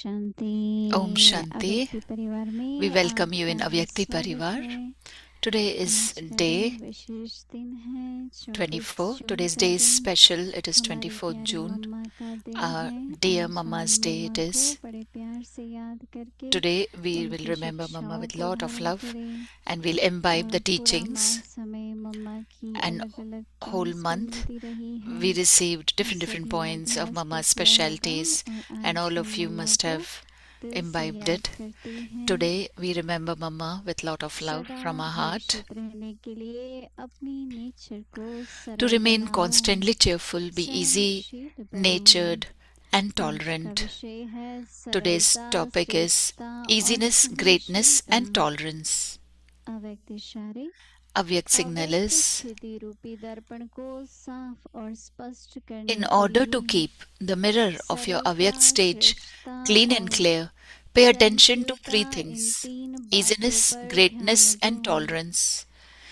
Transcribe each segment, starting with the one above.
Shanti. Om Shanti. अव्यक्ति परिवार में We welcome you in आपका Avyakti स्वागत Parivar. है। Today is आज का day दिन विशेष दिन है, 24. 24 जून Today's का day is दिन special. It is हमारी 24th प्यारी June. मम्मा का दिन Our है। dear आज Mama's हम day मम्मा it को is. बड़े प्यार से याद करके Today we will उनकी remember Mama शिक्षाओं with को lot of धारण love करें and we'll imbibe the और पूरा teachings. मास हमें मम्मा की And अलग अलग whole पॉइंट्स पे month मिलती रही है। we received different सभी ने points of अभ्यास भी Mama's किया होगा specialties और and आज all हम of you मम्मा must को have दिल से imbibed याद it. करते हैं। Today we remember Mama with lot of love सदा from our heart. हर्षित रहने के लिए अपनी नेचर को To सरल remain बनाओ, constantly cheerful, be easy, सहनशील बनो। natured and आज का tolerant. विषय है Today's सरलता, topic is सुलभता और easiness, greatness and सहनशीलता। tolerance. अव्यक्त इशारे Avyak signal अव्यक्त is, स्थिति रूपी दर्पण को साफ और स्पष्ट करने in के order to लिए keep the mirror of your सरलता, Avyak stage श्रेष्ठता clean and और clear, pay attention to सहनशीलता, three इन things: तीन बातों easiness, पर greatness ध्यान and दो। tolerance.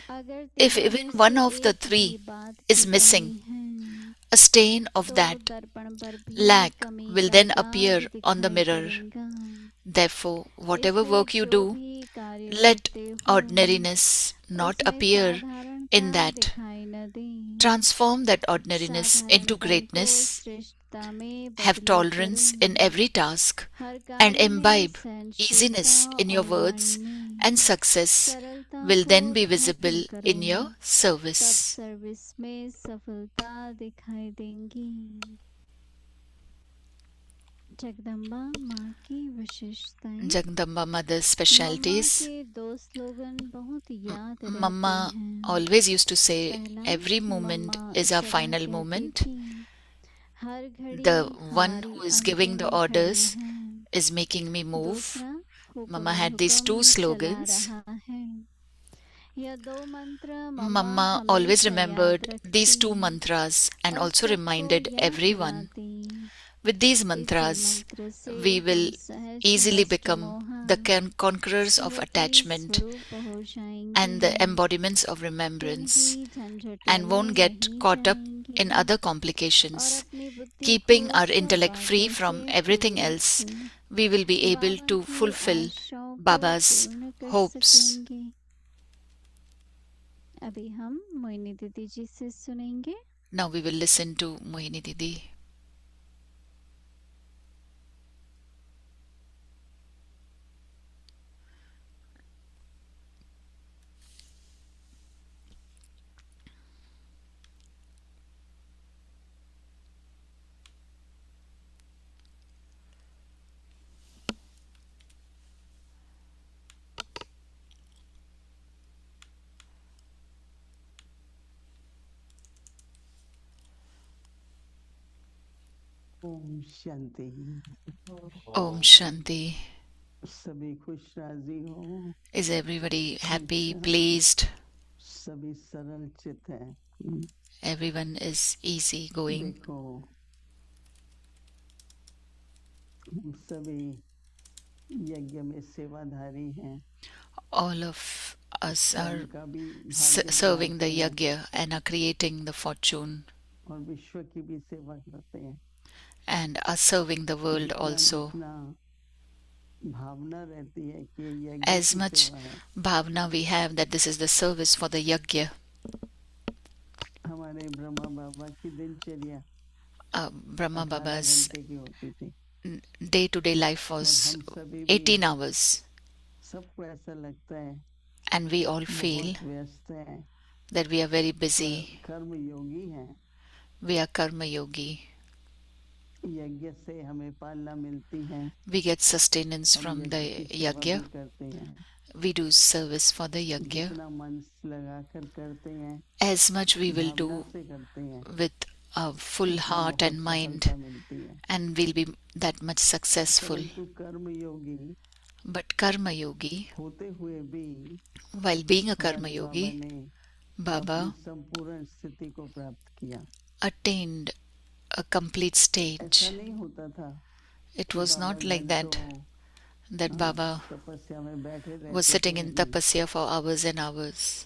अगर If even तीनों में one से of the एक three भी बात is की missing, कमी है a stain of तो that दर्पण पर भी lack कमी will का then दाग appear on the दिखाई mirror. पड़ेगा। Therefore, whatever इसलिए work you जो do, भी कार्य let करते हो ordinariness not उसमें appear साधारणता in that. दिखाई न दें। Transform that ordinariness into साधारणपन को greatness. श्रेष्ठता में Have बदली tolerance करें। in every task her and कार्य में imbibe सहनशीलता easiness in your और words, वाणी में and success सरलता will को then be धारण visible करो, in your तब service. सर्विस में सफलता दिखाई देंगी। जगदम्बा माँ की विशेषताएं। Jagdamba Mother's मम्मा specialties. के दो स्लोगन बहुत याद रहते Mama हैं। always used to say, पहला, every moment mamma is our सदा final कहती moment. थी, हर घड़ी The one हमारी who is आंखों giving the में खड़ी orders है। is making me move. दूसरा, Mama हुक्म had these two हुक्म चला slogans. रहा है। यह दो मंत्र मम्मा Mama always हमेशा याद remembered these रखती two mantras and और also सबको reminded यह everyone. दिलाती। With these इसी mantras, मंत्र से we will हम सहज easily नष्ट become मोहा the conquerors of Smriti attachment स्वरूप हो जाएंगे। and the embodiments of फिर remembrance, भी झंझटों and won't में get नहीं caught up जाएंगे in other और complications. अपनी बुद्धि Keeping को our सब intellect free बातों from से everything दूर else, रखें। we will be able Baba to की fulfill आशाओं को Baba's पूर्ण कर hopes. सकेंगे। अभी हम मोहिनी दीदी जी से सुनेंगे। Now we will listen to Mohini Didi. Om Shanti. Om Shanti. सभी खुश राजी हो, Is everybody happy, pleased? सभी सरल चित है। Everyone is easy going. देखो, हम सभी यज्ञ में सेवाधारी हैं। All of us are का भी भाग्य serving the बनाते हैं yajna and are creating the fortune और विश्व की भी सेवा करते हैं। and are serving the world also. जितना भावना रहती है कि ये यज्ञ As की much सेवा है, bhavna we have that this is the service for the yajna, हमारे ब्रह्मा बाबा की दिनचर्या Brahma 18 Baba's घंटे की होती थी। day-to-day life और was हम सभी भी 18 hours, सबको ऐसा लगता है and we all feel बहुत व्यस्त हैं, that we are very पर busy. कर्म योगी हैं। We are karma yogi. यज्ञ से हमें पालना मिलती है। We get sustenance हम from यज्ञ the की सेवा yajna. भी करते हैं। We do service for the yajna. जितना मन लगाकर करते हैं, As much we will Bhavna do से करते हैं, with a full उतना heart बहुत and mind, सफलता मिलती है। and we'll be that much successful. परंतु कर्म योगी But karma yogi, होते हुए भी while being a karma हमारे yogi, बाबा ने Baba अपनी संपूर्ण स्थिति को प्राप्त किया। attained a complete ऐसा stage. नहीं होता था It कि was Baba not like that घंटों Baba तपस्या में बैठे रहते was sitting थे। in tapasya for hours and hours.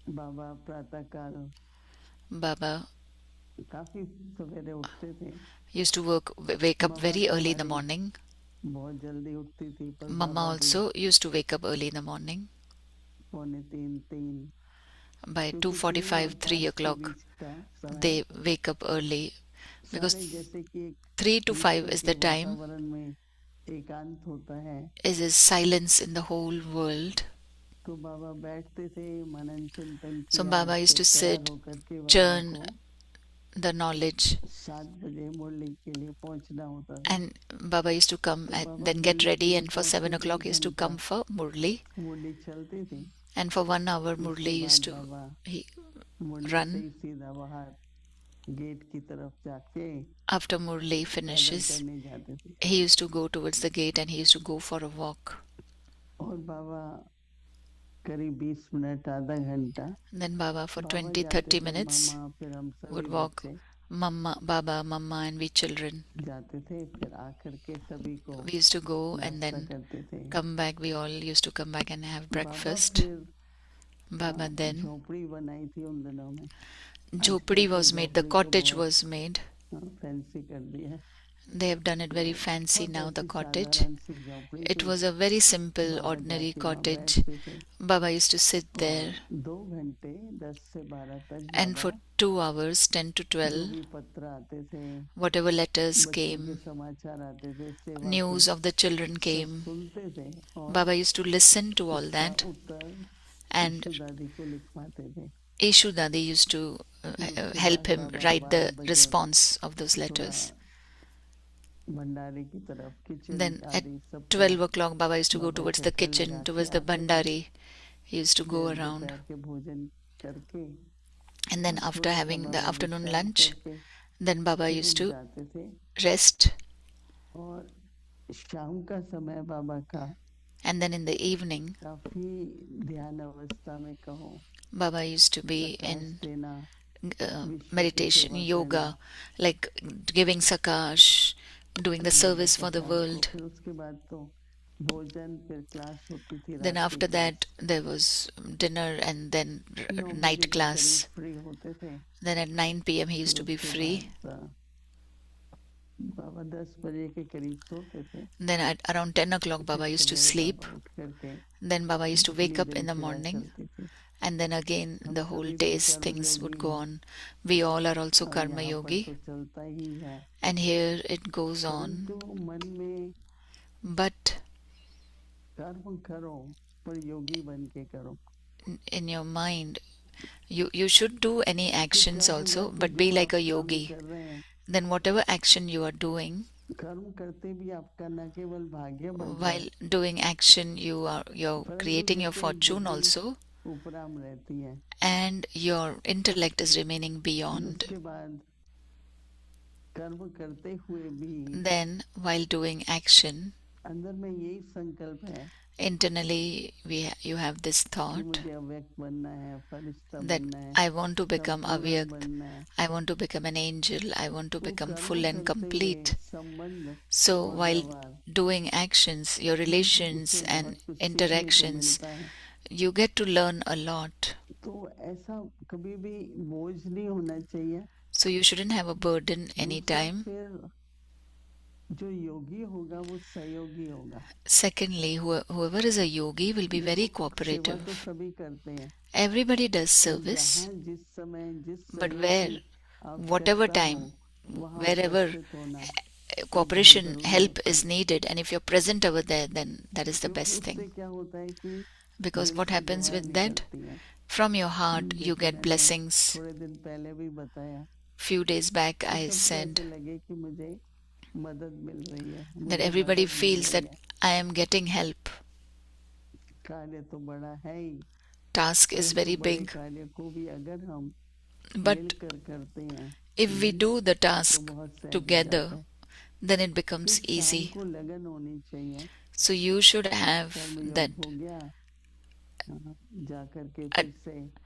बाबा प्रातः काल Baba काफी सवेरे उठते थे। used to wake up Baba very ने early in the हमारी morning. बहुत जल्दी उठती थी, पर Mama बाबा भी also used to wake up early in the morning. 2:45 3, By क्योंकि 3 और 2:45, 3 5 के o'clock, बीच का समय they wake up early because सारे जैसे कि 3 to 5 ईश्वर is के the time, वातावरण में एकांत होता है, is silence in the whole world. तो बाबा बैठते थे, मनन चिंतन So किया, Baba used फिर to तैयार sit, होकर के बाबा churn को the knowledge, 7 बजे मुरली के लिए पहुंचना होता था। and Baba used to come तो and बाबा then get मुरली के ready, लिए and for 7 पहुंचते थे, o'clock he 1 used to घंटा come for Murli, मुरली चलती थी। and for 1 hour उसके Murli बाद used to बाबा he मुरली से run. ही सीधा बाहर गेट की तरफ जाके After Murli पैदल finishes, करने जाते थे। he used to go towards the gate and he used to go for a walk. और बाबा करीब 20 मिनट आधा घंटा Then Baba for बाबा 20 जाते 30 थे, minutes मामा फिर हम सभी would walk. बच्चे Mama, Baba, Mama, and we children. जाते थे, फिर आकर के सभी को We used to go and नाश्ता then करते थे। come back. We all used to come back and have Baba breakfast. फिर Baba then झोपड़ी बनाई थी उन दिनों में। Jhopadi was made, the झोपड़ी को cottage बहुत was made. फैंसी कर दिया है। They have done it very fancy बहुत now, the ऐसी cottage. साधारण सी झोपड़ी It थी। was a very simple, Baba ordinary जाके वहाँ cottage. बैठते थे Baba used to sit और there, 2 घंटे 10 से 12 तक and Baba for 2 hours, 10 to जो 12, भी पत्र आते थे, whatever letters बच्चों के came, समाचार आते थे, सेवा के news of the children सब came. सुनते थे और Baba used to listen to all उसका that, उत्तर and ईशु दादी को लिखवाते थे। Ishu Dadi used to फिर उसके help बाद him बाबा write 12 the बजे response of those थोड़ा letters. भंडारे की तरफ किचन Then at आदि सब 12 o'clock, Baba used to go Baba towards the चक्कर kitchen, लगा towards के the आते थे, Bandari. He used to go फिर around. दोपहर के भोजन करके And then और after थोड़ा सा having the बाबा afternoon विश्राम lunch, करके then Baba फिर used उठ to जाते थे। rest. और शाम का समय बाबा का And then in the evening, काफी ध्यान अवस्था में कहो, Baba used to be Prakash in देना, विश्व की meditation, सेवा yoga, like giving sakash, doing the करना, service बाबा for the प्रसाद को। world. फिर उसके बाद तो भोजन, फिर क्लास होती थी, Then रात की after class. that, there was dinner and then 9 बजे night के class. करीब फ्री होते थे। Then at 9 p.m. he used फिर to be उसके free. बाद बाबा 10 बजे के करीब सोते थे। Then at around 10 o'clock, Baba फिर used to सवेरे sleep. बाबा उठ करके Then Baba used to wake अगले up दिन in the सेवा morning. चलती थी। And then again, हम the whole सभी तो day's कर्म things would योगी go हैं on. We all are also और karma यहाँ पर yogi. तो चलता ही है, And here it goes on. परंतु मन में But कर्म करो पर योगी बन के करो। in your mind, you should do any तो actions क्या also, होगा कि but be जो like आप a काम yogi. कर रहे हैं, Then whatever action you are doing, कर्म करते भी आपका न केवल भाग्य बनता है, while doing action, you're परंतु creating your लेकिन fortune बुद्धि also, उपराम रहती है। and your intellect is remaining beyond. उसके बाद कर्म करते हुए भी Then while doing action, अंदर में यही संकल्प है internally you have this कि thought मुझे अव्यक्त बनना है, फरिश्ता that बनना है, I want to become संपूर्ण avyakt, बनना है। I want to become an angel, I want to तो become कर्म full and करते complete. हुए संबंध So और while व्यवहार doing actions, your relations उससे and बहुत कुछ सीखने को interactions, मिलता है। you get to learn a lot. तो ऐसा कभी भी बोझ नहीं होना चाहिए। So you shouldn't have a burden दूसरा anytime. फिर जो योगी होगा वो सहयोगी होगा। Secondly, whoever is a yogi will be very सेवा तो cooperative. सभी करते हैं, Everybody does पर service, जहाँ जिस समय जिस but सहयोग where, की whatever आवश्यकता time, हो वहाँ wherever उपस्थित होना cooperation, जरूरी help होता is है। needed, and if you're present over there, then that is the क्योंकि best उससे thing. क्या होता है कि Because दिल what से happens दुआएं with that? निकलती हैं। From your heart, you जैसे get मैंने blessings. थोड़े दिन पहले भी बताया Few days back, कि I सबको said ऐसे लगे कि मुझे मदद मिल रही है, that मुझे everybody मदद मिल feels रही that है। I am getting help. कार्य तो बड़ा है ही, Task is परंतु very बड़े big, कार्य को भी अगर हम but मिलकर करते हैं if we do the तो task बहुत सहज हो जाता together, है। then it becomes फिर शाम easy. को लगन होनी चाहिए। So you should have कर्मयोग that हो गया, जाकर के at- फिर से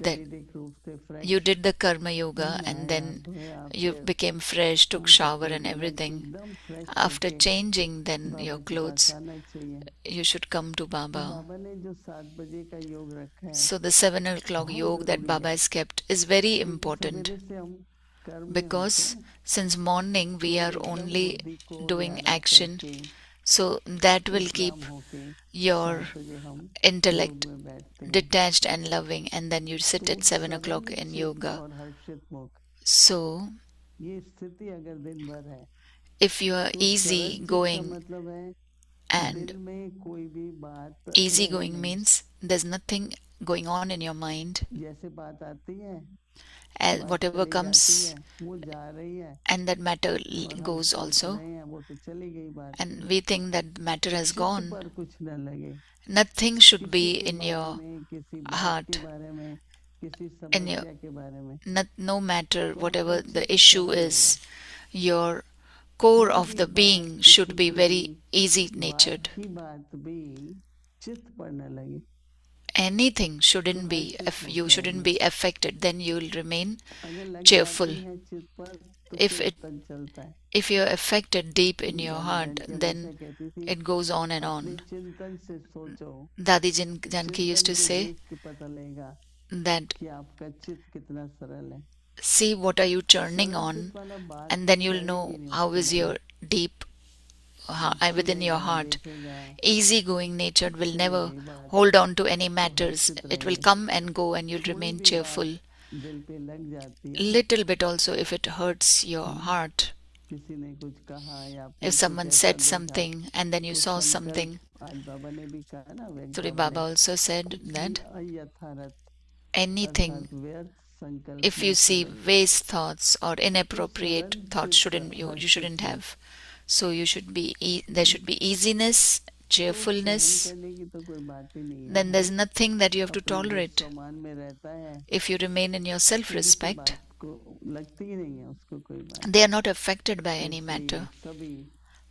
that शारीरिक रूप से fresh you did the karma yoga and नहाया, then धोया, you फिर became fresh, took उनको shower अपने and मन को everything. एकदम फ्रेश After करके changing then बाबा your के clothes, पास आना चाहिए। you should come to तो Baba. बाबा ने जो 7 बजे का योग रखा है So the 7 o'clock बहुत yoga that जरूरी Baba है, has kept is very क्योंकि important. सवेरे से हम कर्म में because होते हैं, since morning we are तो एकदम only बुद्धि को doing ज्यादा action, करके so that will keep विश्राम होके your 7 बजे हम योग intellect में बैठते हैं। detached and loving, and then you sit तो at 7 सरल o'clock in चित्त yoga. और हर्षित मुख, So ये स्थिति अगर दिन भर है if you are तो सरल easy चित्त का going, मतलब है and दिल में कोई भी बात easy रहे going नहीं, means there's nothing going on in your mind, जैसे बात आती है and बात whatever चली जाती comes, है, वो जा रही है and that matter और हम goes सोच also, रहे हैं वो तो चली गई बात, and we think that matter has चित्त gone. पर कुछ न लगे, Nothing should किसी be के in बारे your में, किसी बात के heart, बारे में, किसी in your समस्या के बारे में, no matter तो आपका whatever the चित्त issue सरल होगा। is, your core कोई of भी the बात being किसी should be की very भी easy बात natured. की बात भी चित्त पर न लगे Anything तो shouldn't be, हर्षित if मुख you shouldn't रहेंगे, be affected, then you'll remain अगर लग cheerful. जाती है चित्त पर तो If फिर it तक चलता है। if you're affected deep in your दादी heart, जानकी then हमेशा कहती थी it goes on and अपने on. चिंतन से सोचो, Dadi Janki used चिंतन to को say देख के पता लगेगा that कि आपका चित्त कितना सरल है। see what are you churning सरल on, चित्त वाला बात and then में you'll पड़ेगी know नहीं how उसके is मन your में, deep within your सुनेगा, heart. देखेगा, Easygoing nature will चली never गई बात, hold on to any तो matters. हर्षित It will रहेंगे। come and go, and you'll थोड़ी remain भी cheerful. बात दिल पे लग जाती है, Little bit also, if it hurts your heart, किसी ने कुछ कहा या आपने if कुछ someone ऐसा said देखा, something and then you तो saw संकल्प, something. आज बाबा ने भी कहा ना, वेंक Today बाबा ने, Baba also said कुछ भी that अयथारथ anything, अर्थात व्यर्थ संकल्प if you न see करें। waste thoughts or तो inappropriate सरल thoughts, चित्त shouldn't you हर्षित shouldn't मुख, have. So you should be there should be easiness, तो सहन cheerfulness. करने की तो कोई बात ही नहीं है। Then there's her nothing that you have to अपने देश tolerate. सम्मान में रहता है, If you remain in your किसी self-respect, बात को लगती ही नहीं है उसको कोई बात। they are not affected by तो any इसलिए matter. सभी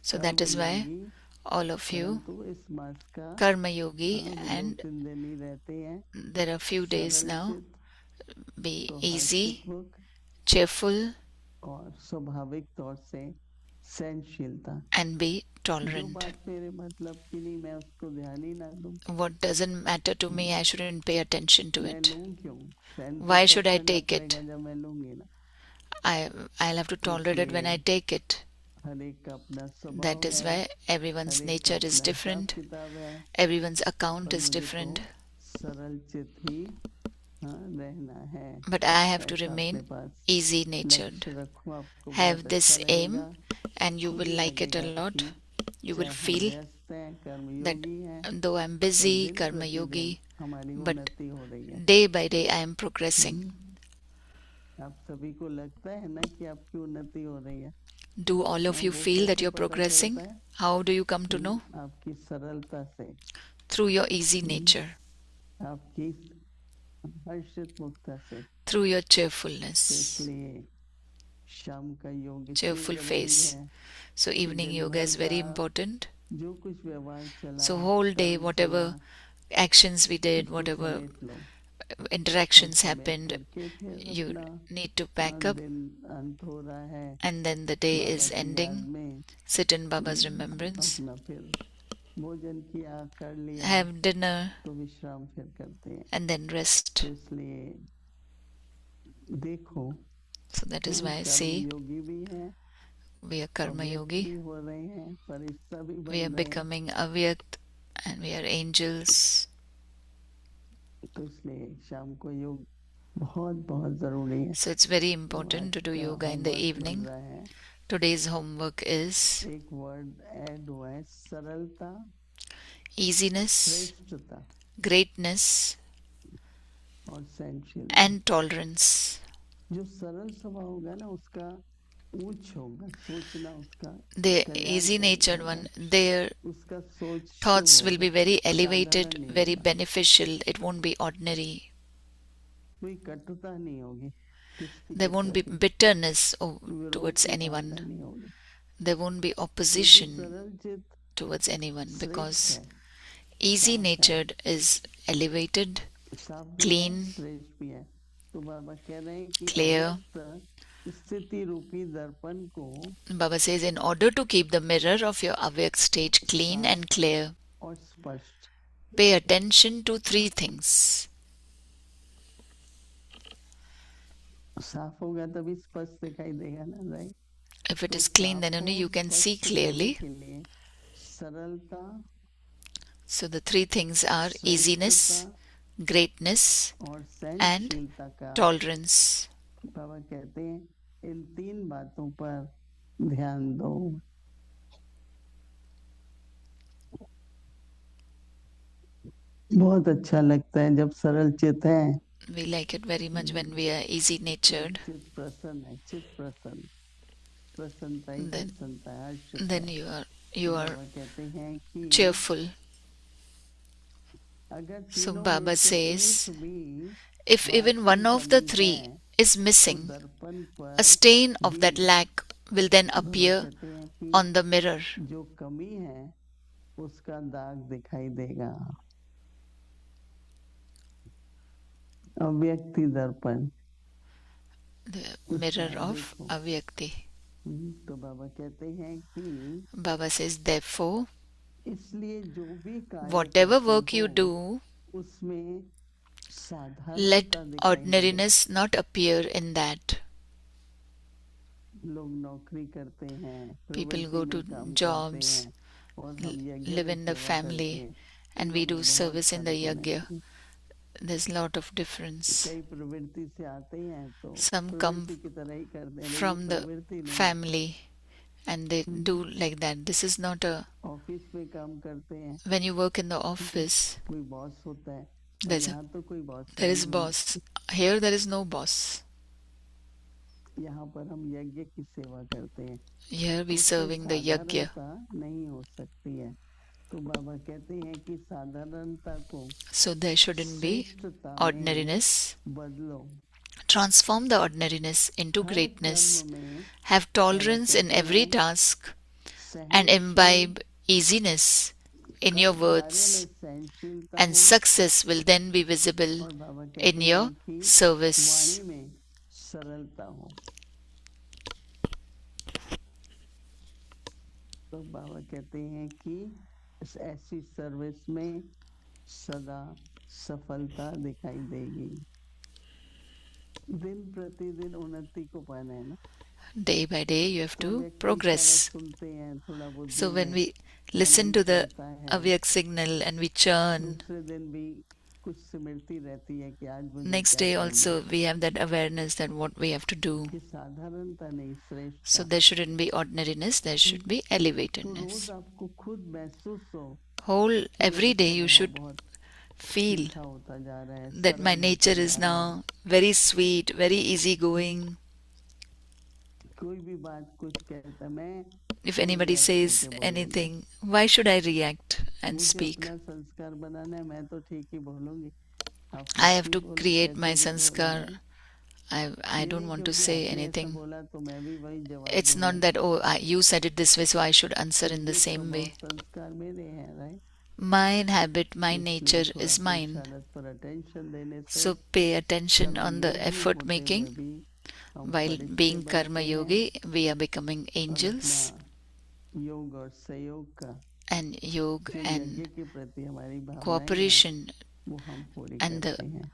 So that is why Karmayogi, all of you, परंतु इस मास का Karma Yogi, वो and 2-3 दिन ही रहते हैं, there are few days सरल now, चित्त be तो easy, हर्षित मुख cheerful, और स्वाभाविक तौर से सहनशीलता। and be जो tolerant. बात मेरे मतलब की नहीं, मैं उसको ध्यान ही ना दूं, What doesn't matter to me, I shouldn't pay attention to मैं it. लूं क्यों? सहन तो Why तब should I करना take it? पड़ेगा जब मैं लूंगी ना। I'll have to tolerate it when I take it. हर एक का अपना स्वभाव That is है, why everyone's हर एक का nature is अपना different, हिसाब किताब है, everyone's account पर is मुझे different. तो सरल चित्त ही रहना है। But I have to ऐसा अपने remain पास easy natured. लक्ष्य रखो, आपको Have बहुत this अच्छा aim, लगेगा, and you will खुद ही like it a लगेगा lot. कि You will चाहे हम feel व्यस्त हैं, that कर्मयोगी हैं, though I'm पर busy, दिन Karma प्रतिदिन Yogi, हमारी but उन्नति हो रही है। day by day I am progressing. आप सभी को लगता है ना कि आपकी उन्नति हो रही है? Do all of you वो feel that कैसे you're पता progressing? चलता है? How do you come to know? आपकी सरलता से, Through your easy nature, आपकी हर्षित मुक्ता से। through your तो cheerfulness, इसलिए शाम का योग इसलिए cheerful जरूरी face. है So कि evening दिन yoga भर is very का important. जो कुछ व्यवहार चला, So whole day, कर्म whatever चला, actions we did, उसको whatever समेट लो, interactions समेट happened, करके फिर you अपना need to pack up, दिन अंत हो रहा है, and then the day Baba is की याद ending. में Sit in Baba's remembrance, अपना फिर भोजन किया, कर लिया, have dinner, तो विश्राम फिर करते हैं। and then rest. तो इसलिए देखो, So that is हम why I कर्म say योगी भी हैं, we are Karma अव्यक्त Yogi, भी हो रहे हैं, फरिश्ता भी we बन are रहे हैं। becoming Avyakt, and we are angels. तो इसलिए शाम को योग बहुत बहुत जरूरी है। So it's very तो important to आज do का yoga in the homework evening. बन रहा है, Today's homework is एक वर्ड ऐड हुआ है, सरलता, easiness, श्रेष्ठता greatness, और सहनशीलता। and tolerance. जो सरल स्वभाव होगा ना, उसका ऊंच होगा सोचना, उसका The कल्याण easy करना natured होगा, one, their उसका सोच शुभ thoughts will be होगा, very साधारण elevated, नहीं very होगा, beneficial. It won't be ordinary. कोई कटुता नहीं होगी, किसी There के won't be प्रति bitterness विरोध towards की भावना anyone. नहीं होगी, There won't be क्योंकि opposition सरल चित्त towards anyone, श्रेष्ठ because है, easy साफ है, natured is elevated, साफ भी है, clean, श्रेष्ठ भी है। तो बाबा कह रहे हैं कि clear. अव्यक्त स्थिति रूपी दर्पण को Baba says, in order to keep the mirror of your Avyakt stage clean and clear, और स्पष्ट, pay attention to three things. साफ होगा तभी स्पष्ट दिखाई देगा ना, राइट? If it तो is clean, then साफ हो, only you can see स्पष्ट होने clearly. के लिए सरलता, So the three things are श्रेष्ठता easiness, greatness, और and सहनशीलता का, tolerance. बाबा कहते हैं इन तीन बातों पर ध्यान दो। बहुत अच्छा लगता है जब सरल चित है, We like it very much when we are easy तो natured. चित प्रसन्न है, चित प्रसन्न, प्रसन्नता ही Then प्रसन्नता है, हर्षित then है। you तो are बाबा कहते हैं कि cheerful. अगर So तीनों में Baba से एक says, भी if even वास्तविक one of the कमी three है is तो missing, दर्पण a पर stain of भी, that lack will then Baba appear कहते हैं कि on the mirror. जो कमी है उसका दाग दिखाई देगा। अव्यक्ति दर्पण, The उस mirror पर of देखो। Avyakti. तो बाबा कहते हैं कि Baba says, therefore, इसलिए जो भी कार्य whatever करते work हो you do, उसमें let साधारणता दिखाई दे। ordinariness not appear in that. लोग नौकरी करते हैं, People प्रवृत्ति go में to काम करते jobs, हैं और हम यज्ञ live में in the सेवा करते family, हैं, and तीनों we में do बहुत service in the फर्क होना yajna. चाहिए। There's a lot of difference. कई प्रवृत्ति से आते हैं तो Some come प्रवृत्ति की तरह ही करते हैं, लेकिन from the प्रवृत्ति नहीं। family and they do like that. This is not a. Office में काम करते हैं, When you work in the office, कोई बॉस होता है और there's a यहाँ तो कोई बॉस है there ही is नहीं। boss. Here there is no boss. यहाँ पर हम यज्ञ की सेवा करते हैं, Here we उसमें serving the yajna. साधारणता नहीं हो सकती है। तो बाबा कहते हैं कि साधारणता को So there shouldn't be श्रेष्ठता में ordinariness. बदलो। Transform the ordinariness into her greatness. कर्म में Have बाबा tolerance in कहते every हैं task and सहनशील, imbibe easiness in your हर कार्य में words, सहनशीलता and हो, success will then be visible और बाबा in कहते your हैं कि service. वाणी में सरलता हो। तो बाबा कहते हैं कि इस ऐसी सर्विस में सदा सफलता दिखाई देगी। दिन प्रतिदिन उन्नति को पाना है ना। Day by day, you have तो to व्यक्ति सारा progress. सुनते हैं, थोड़ा बुद्धि So when में we listen मन to the चलता है, Avyak signal and we churn, दूसरे दिन भी कुछ स्मृति रहती है कि आज मुझे next क्या day करना also we have that awareness that what we have to do. कि साधारणता नहीं So श्रेष्ठता। there shouldn't be ordinariness, there should be तो रोज elevatedness. आपको खुद महसूस हो Whole कि every मेरा day you स्वभाव should बहुत feel मीठा होता जा रहा है, that my सरल nature होता is जा रहा है। now very sweet, very easygoing. कोई भी बात कुछ कहता, मैं If क्यों anybody react says करके बोलूंगा? anything, why should I react and मुझे speak? अपना संस्कार बनाना है, मैं तो ठीक ही बोलूंगी। आप I कुछ have भी to बोलो, create my कैसे भी बोलो, sanskar. right? I ये don't नहीं want कि to मुझे say आपने ऐसा anything. बोला तो मैं भी वही जवाब It's not दूंगा। that, oh, you said it this way, so I should answer in the ये same स्वभाव way. संस्कार मेरे हैं, राइट? My habit, my इसलिए nature थोड़ा is mine. पुरुषार्थ पर अटेंशन देने से So pay attention कर्म on the योगी effort होते हुए making. भी हम While फरिश्ते being बनते karma हैं yogi, we are becoming और angels, अपना योग और सहयोग का and yoga जो यज्ञ and के प्रति हमारी भावनाएं हैं cooperation वो हम पूरी and करते हैं।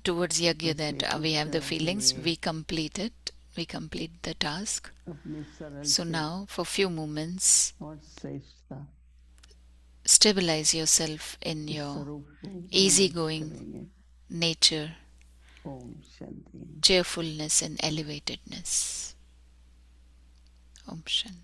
towards yajna इसलिए that इस we have the क्षण के feelings, लिए we complete it. We complete the task. अपनी सरल So चित now, for few moments, और श्रेष्ठता stabilize yourself in के your स्वरूप को नमन easygoing करेंगे। nature, Om Shanti. cheerfulness, and elevatedness. Om Shanti.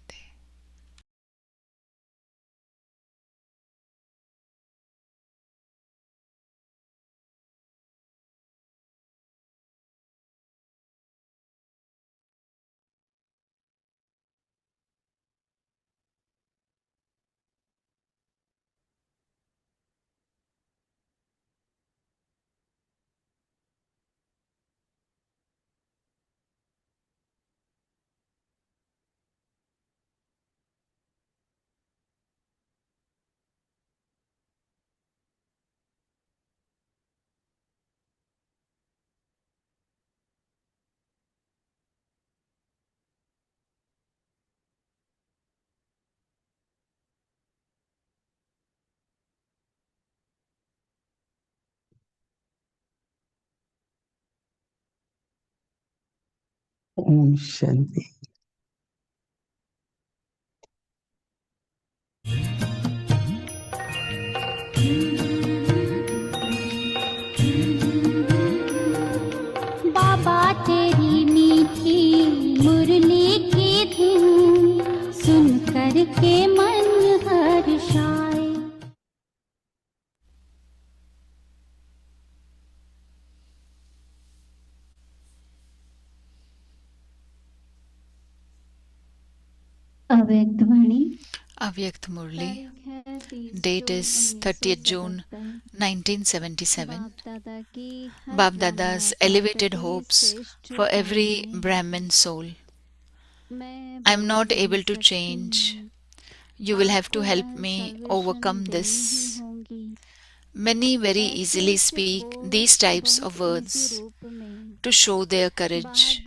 Om Shanti. बाबा तेरी मीठी मुरली की धुन सुन कर के मन हर्षाए। अव्यक्त वाणी, Avyakt Murli. Date is 30th June 1977. Bab Dada's elevated hopes for every Brahmin soul. I am not able to change. You will have to help me overcome this. Many very easily speak these types of words to show their courage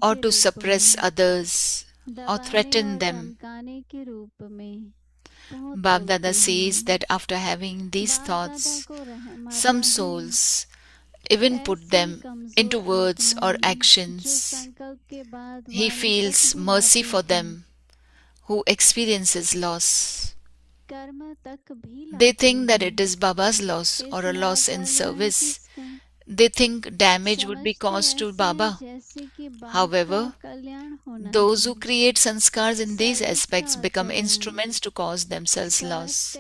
or to suppress others or threaten them. Bab Dada says that after having these thoughts, some souls even put them into words or actions. He feels mercy for them who experiences loss. They think that it is Baba's loss or a loss in service. They think damage would be caused to Baba. However, those who create sanskars in these aspects become instruments to cause themselves loss.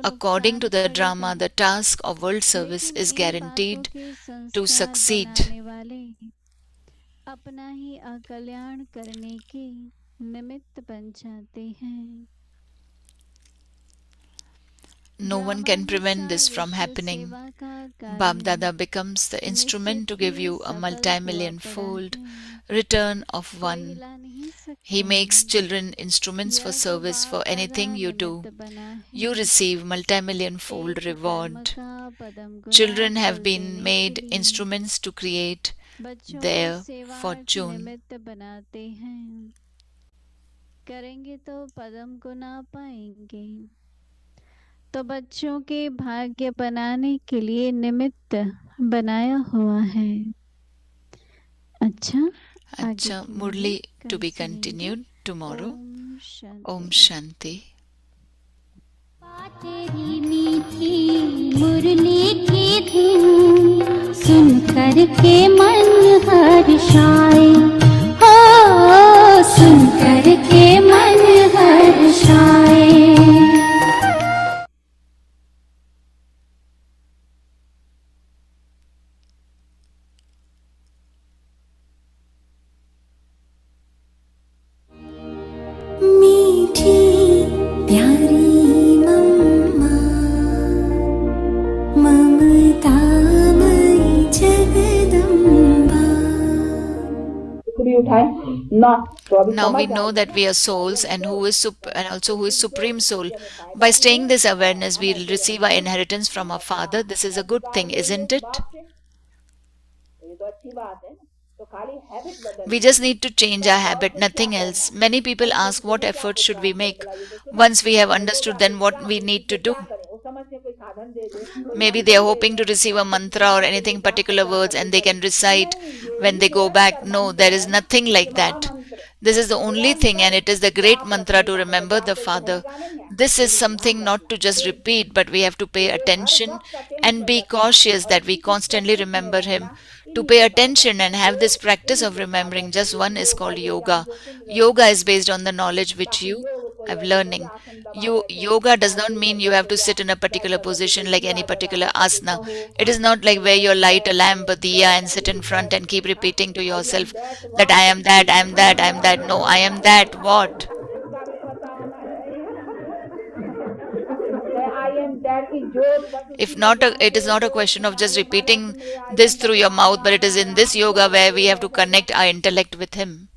According to the drama, the task of world service is guaranteed to succeed. अपना ही अकल्याण करने के निमित्त बन जाते हैं। No one can prevent this from happening. Bab Dada becomes the instrument to give you a multi-million-fold return of one. He makes children instruments for service for anything you do. You receive multi-million-fold reward. Children have been made instruments to create their fortune. करेंगे तो पदम को ना पाएंगे, तो बच्चों के भाग्य बनाने के लिए निमित्त बनाया हुआ है। अच्छा Murli to be continued tomorrow. Om Shanti. तेरी मीठी मुरली की धुन सुन कर के मन हर्षाए, हो सुन कर के मन हर्षाए। मीठी प्यारी मम्मा, ममतामयी Jagdamba. Now we know that we are souls and and also who is Supreme Soul. By staying this awareness, we will receive our inheritance from our Father. This is a good thing, isn't it? We just need to change our habit, nothing else. Many people ask what effort should we make? Once we have understood, then what we need to do? Maybe they are hoping to receive a mantra or anything particular words and they can recite when they go back. No, there is nothing like that. This is the only thing, and it is the great mantra to remember the Father. This is something not to just repeat, but we have to pay attention and be cautious that we constantly remember Him. To pay attention and have this practice of remembering just one is called yoga. Yoga is based on the knowledge which you have learning. Yoga does not mean you have to sit in a particular position like any particular asana. It is not like where you light a lamp, a diya, and sit in front and keep repeating to yourself that I am that, I am that, I am that. No, I am that what? If not, it is not a question of just repeating this through your mouth, but it is in this yoga where we have to connect our intellect with Him.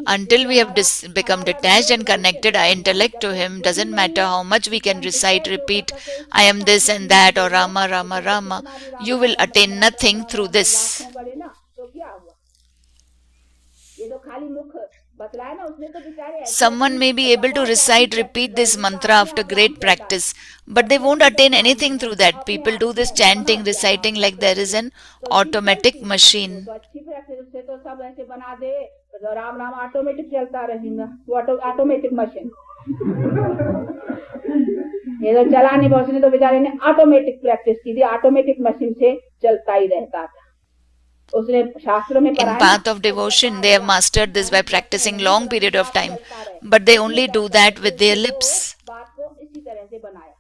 Until we have become detached and connected our intellect to Him, doesn't matter how much we can recite, repeat, I am this and that, or Rama, Rama, Rama, you will attain nothing through this. बतलाया ना उसने, तो बेचारे ऐसे Someone may be able to recite, repeat this mantra after great practice, but they won't attain anything through that. People do this chanting, reciting like there is an automatic machine. तो अच्छी practice से तो सब ऐसे बना दे, तो राम नाम automatic चलता रहेगा, वो ऑटोमेटिक मशीन। ये तो चला नहीं, बहुत ने तो बेचारे ने ऑटोमेटिक प्रैक्टिस की थी, ऑटोमेटिक मशीन से चलता ही रहता था। उसने शास्त्रों में In path of devotion, they have mastered this by practicing long period of time, but they only do that with their lips. बात को इसी तरह से बनाया।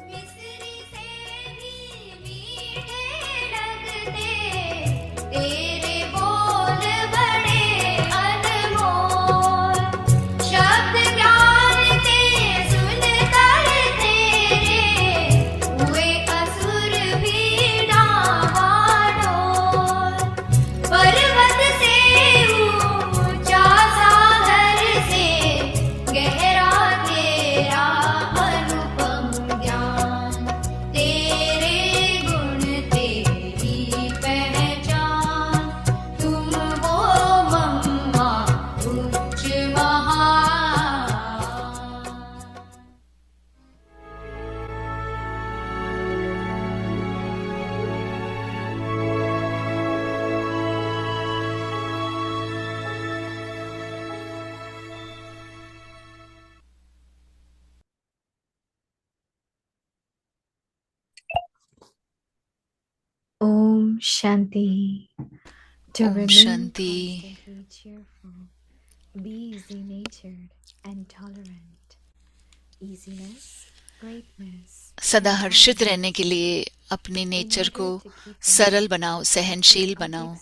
मिस्री से भी मीठे लगते तेरे बोल बड़े अनमोल, शब्द ज्ञान ते सुन कर तेरे हुए असुर भी डावाडोल। पर्वत से ऊंचा सागर से गहरा तेरा अनुपम ज्ञान, तेरे गुण तेरी पहचान, तुम हो मम्मा उच्च महान। Om Shanti. To Om remain Shanti. constantly cheerful, be easy-natured and tolerant. Easiness, greatness. सदा हर्षित रहने के लिए अपने नेचर को सरल बनाओ, सहनशील बनाओ।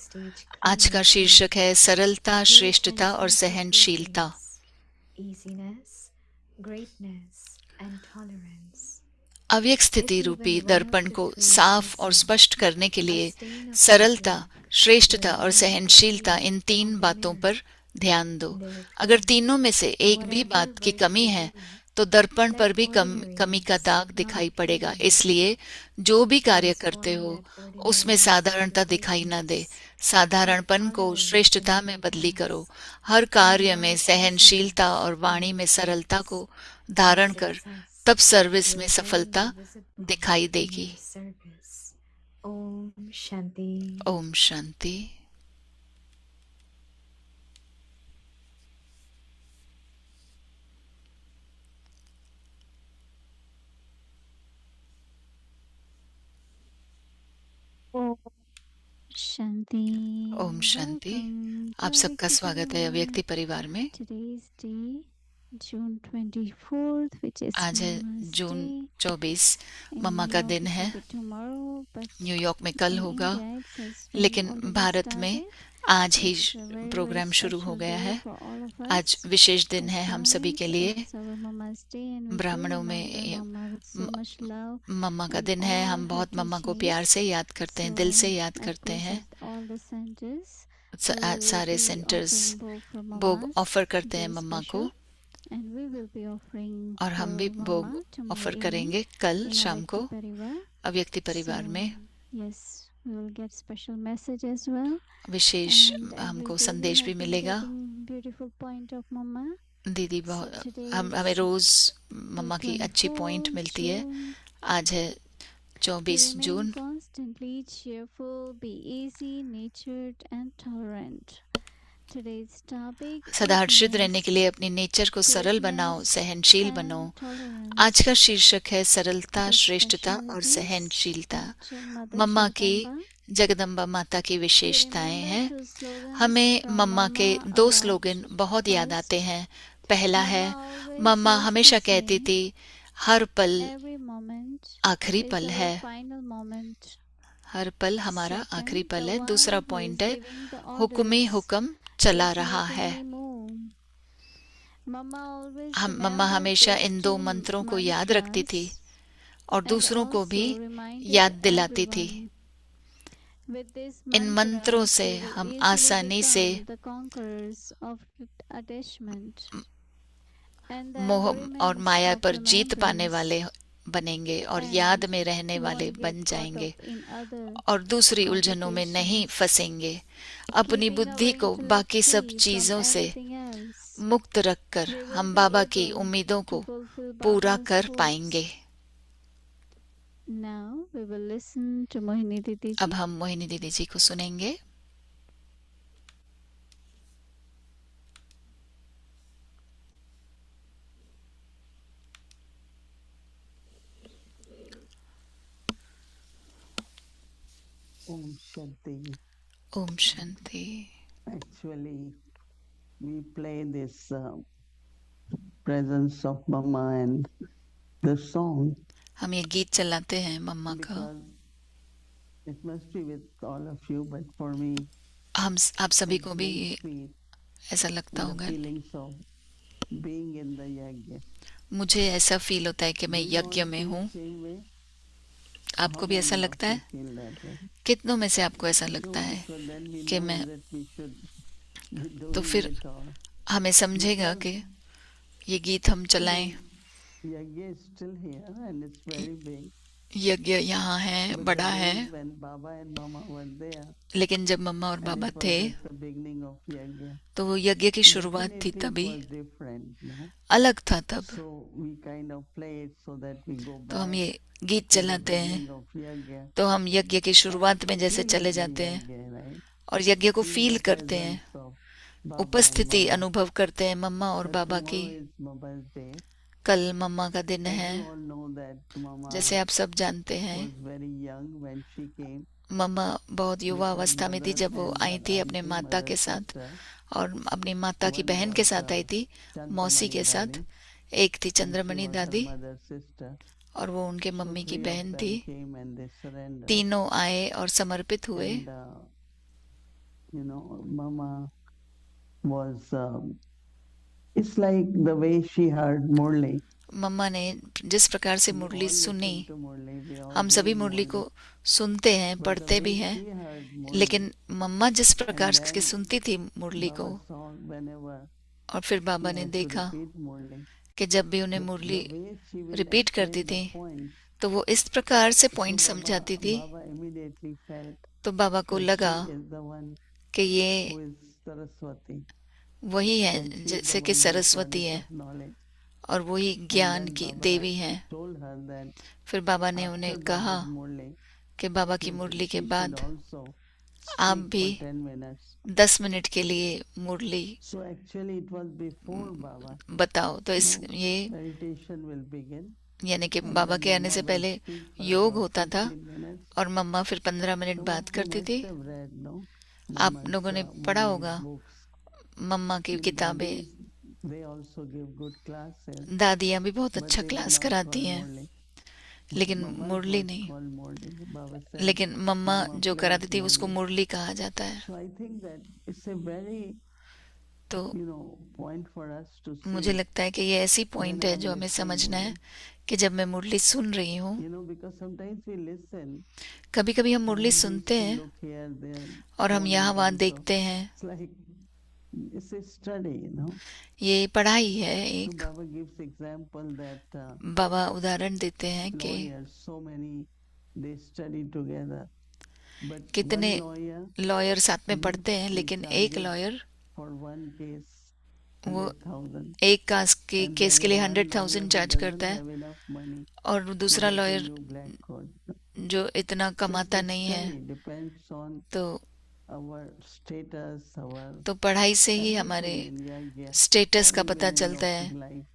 आज का शीर्षक है सरलता, श्रेष्ठता और सहनशीलता। Easiness, greatness and tolerance. अव्यक्त स्थिति रूपी दर्पण को साफ और स्पष्ट करने के लिए सरलता, श्रेष्ठता और सहनशीलता, इन तीन बातों पर ध्यान दो। अगर तीनों में से एक भी बात की कमी है तो दर्पण पर भी कमी का दाग दिखाई पड़ेगा। इसलिए जो भी कार्य करते हो उसमें साधारणता दिखाई न दे, साधारणपन को श्रेष्ठता में बदली करो। हर कार्य में सहनशीलता और वाणी में सरलता को धारण कर, तब सर्विस में सफलता दिखाई देगी। ओम शांति। ओम शांति। शांति। ओम शांति। आप सबका स्वागत है अव्यक्ति परिवार में। आज है जून 24, मम्मा का दिन है। न्यूयॉर्क में कल होगा, लेकिन भारत में आज ही प्रोग्राम शुरू हो गया है। आज विशेष दिन है हम सभी के लिए। ब्राह्मणों में मम्मा का दिन है। हम बहुत मम्मा को प्यार से याद करते हैं, दिल से याद करते हैं। सारे सेंटर्स भोग ऑफर करते हैं मम्मा को, और हम भी भोग ऑफर करेंगे कल शाम को अव्यक्ति परिवार में। विशेष हमको संदेश भी मिलेगा। दीदी हमें रोज मम्मा की अच्छी पॉइंट मिलती है। आज है 24 जून। सदा हर्षित रहने के लिए अपने नेचर को सरल बनाओ, सहनशील बनो। आज का शीर्षक है सरलता, श्रेष्ठता और सहनशीलता। मम्मा की, जगदम्बा माता की विशेषताएं हैं। हमें मम्मा के 2 स्लोगन बहुत याद आते हैं। पहला है, मम्मा हमेशा कहती थी, हर पल आखिरी पल है, हर पल हमारा आखिरी पल है। दूसरा पॉइंट है, हुक्म हुक्म चला रहा है। मम्मा हमेशा इन 2 मंत्रों को याद रखती थी और दूसरों को भी याद दिलाती थी। इन मंत्रों से हम आसानी से मोह और माया पर जीत पाने वाले बनेंगे और and याद में रहने who वाले won't बन get caught जाएंगे up in other और दूसरी उलझनों में नहीं complications, फंसेंगे। अपनी keeping बुद्धि our को बाकी intellect सब free from चीजों से everything else. मुक्त रखकर We will हम be बाबा की able उम्मीदों to को fulfill पूरा Baba's कर hopes. पाएंगे। Now we will listen to Mohini Didi अब ji. हम मोहिनी दीदी जी को सुनेंगे। Om Shanti. Om Shanti. Actually, we play this presence of Mama and the song हम ये गीत चलाते हैं मम्मा का। because it must be with all of you, but for me, आप सभी it's को भी very ये sweet ऐसा लगता the होगा। feelings of being in the yajna. मुझे ऐसा फील होता है कि मैं Do you all यज्ञ में feel हूँ। same way? आपको How भी ऐसा many of लगता you है? feel that way? कितनों में से आपको ऐसा No, लगता है so then we कि know मैं, that we should be तो doing फिर it all. हमें समझेगा कि ये गीत हम चलाएं। Yajna is still here and it's very big. यज्ञ यहाँ है, But बड़ा the है, days when Baba and Mama were there, लेकिन जब मम्मा और and बाबा it was थे at the beginning of Yajna, तो वो यज्ञ की शुरुआत थी, definitely it तभी was different, no? अलग था तब। So we kind of play it so that we go तो हम back ये गीत to the चलाते हैं beginning of Yajna. तो हम यज्ञ की शुरुआत में जैसे Feel चले the जाते हैं Yajna, right? और यज्ञ को Feel फील the करते हैं, presence of Baba and उपस्थिति Mama. अनुभव करते हैं मम्मा और But बाबा tomorrow की। is Mama's day. कल मम्मा का दिन As है। you all know that Mama जैसे आप सब जानते हैं was very young when she came मम्मा बहुत युवा with her अवस्था में थी mother जब वो and आई her थी अपने auntie, माता mother, के साथ sister. और अपनी माता की One बहन के was साथ आई थी, मौसी Chantamani के साथ। Dadi, एक थी and she Chandramani was her दादी mother's sister. और वो उनके So मम्मी की three of बहन them थी। came and they surrendered. तीनों आए और समर्पित हुए। And you know, Mama was it's like the way she heard Murli. मम्मा ने जिस प्रकार से We मुरली all सुनी, listen to Murli. We all हम सभी read मुरली Murli. को सुनते हैं, But the पढ़ते भी way हैं, she heard Murli, लेकिन मम्मा जिस प्रकार and से then सुनती थी मुरली को, Baba saw whenever और फिर she बाबा ने had to देखा repeat Murli, कि जब भी उन्हें the Murli way she will repeat explain करती the थी points. तो वो इस प्रकार से So पॉइंट समझाती थी, Baba immediately felt तो बाबा को that लगा she is the one कि ये who is Saraswati वही है and she is जैसे the कि one who is सरस्वती है goddess of knowledge. और वही And ज्ञान then की Baba देवी है। told her that फिर बाबा ने after उन्हें Baba's कहा Murli, कि बाबा की she मुरली के should बाद also आप speak भी for 10 minutes. 10 मिनट के लिए मुरली So actually it was before Baba. बताओ। तो इस No, ये meditation will begin. यानी कि And बाबा then के आने Mama से will पहले speak for योग about होता था 15 minutes. और मम्मा फिर 15 मिनट Some बात of you करती must थी। have read, no? आप Mama's, लोगों ने Mommy's पढ़ा होगा books. मम्मा की In किताबें। Dadis, they also give good classes, दादियाँ भी बहुत but अच्छा they did क्लास not कराती call हैं, Murli. लेकिन Mama's मुरली was नहीं। called Murli. Baba said, लेकिन मम्मा Mama जो plays कराती थी उसको Murli. मुरली कहा जाता है। So I think that it's a very, तो point for us to मुझे see लगता है कि ये ऐसी when पॉइंट I है am जो हमें listening समझना है Murli. कि जब मैं मुरली सुन रही हूँ, Because sometimes we listen कभी कभी हम and मुरली then we सुनते still हैं look here, there, और हम so on यहाँ and वहाँ on. So देखते हैं। it's like it's a study. ये पढ़ाई है So एक। Baba gives example that बाबा उदाहरण देते हैं कि lawyers, so many, they study together, but कितने one lawyer लॉयर साथ में Mhm. पढ़ते हैं, he लेकिन एक charges lawyer for one case वो 100,000, एक केस के and केस there के is लिए one 100,000 lawyer who charge doesn't करता है have enough money और to दूसरा get a lawyer new black coat. जो इतना So कमाता it's a नहीं है। study, depends on तो our status, our पढ़ाई से ही everything हमारे in Yajna, स्टेटस or का even पता in चलता है। lawful life.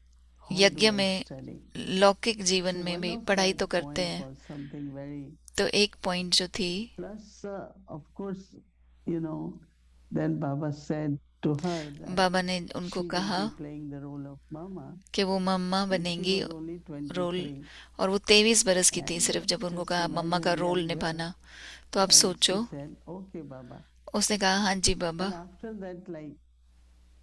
How यज्ञ do I में study? लौकिक जीवन So में one भी of पढ़ाई that तो करते point हैं। was something very, तो एक पॉइंट जो थी, plus of course, then Baba said to her that बाबा ने उनको she will कहा be playing the role of Mama, कि वो मम्मा and she बनेंगी was only रोल, 23. और वो 23 बरस की थी And सिर्फ जब उनको just कहा मम्मा का imagine रोल young girl. निभाना। तो आप And सोचो, she said, okay, Baba. उसने कहा हाँ जी बाबा। And after that, like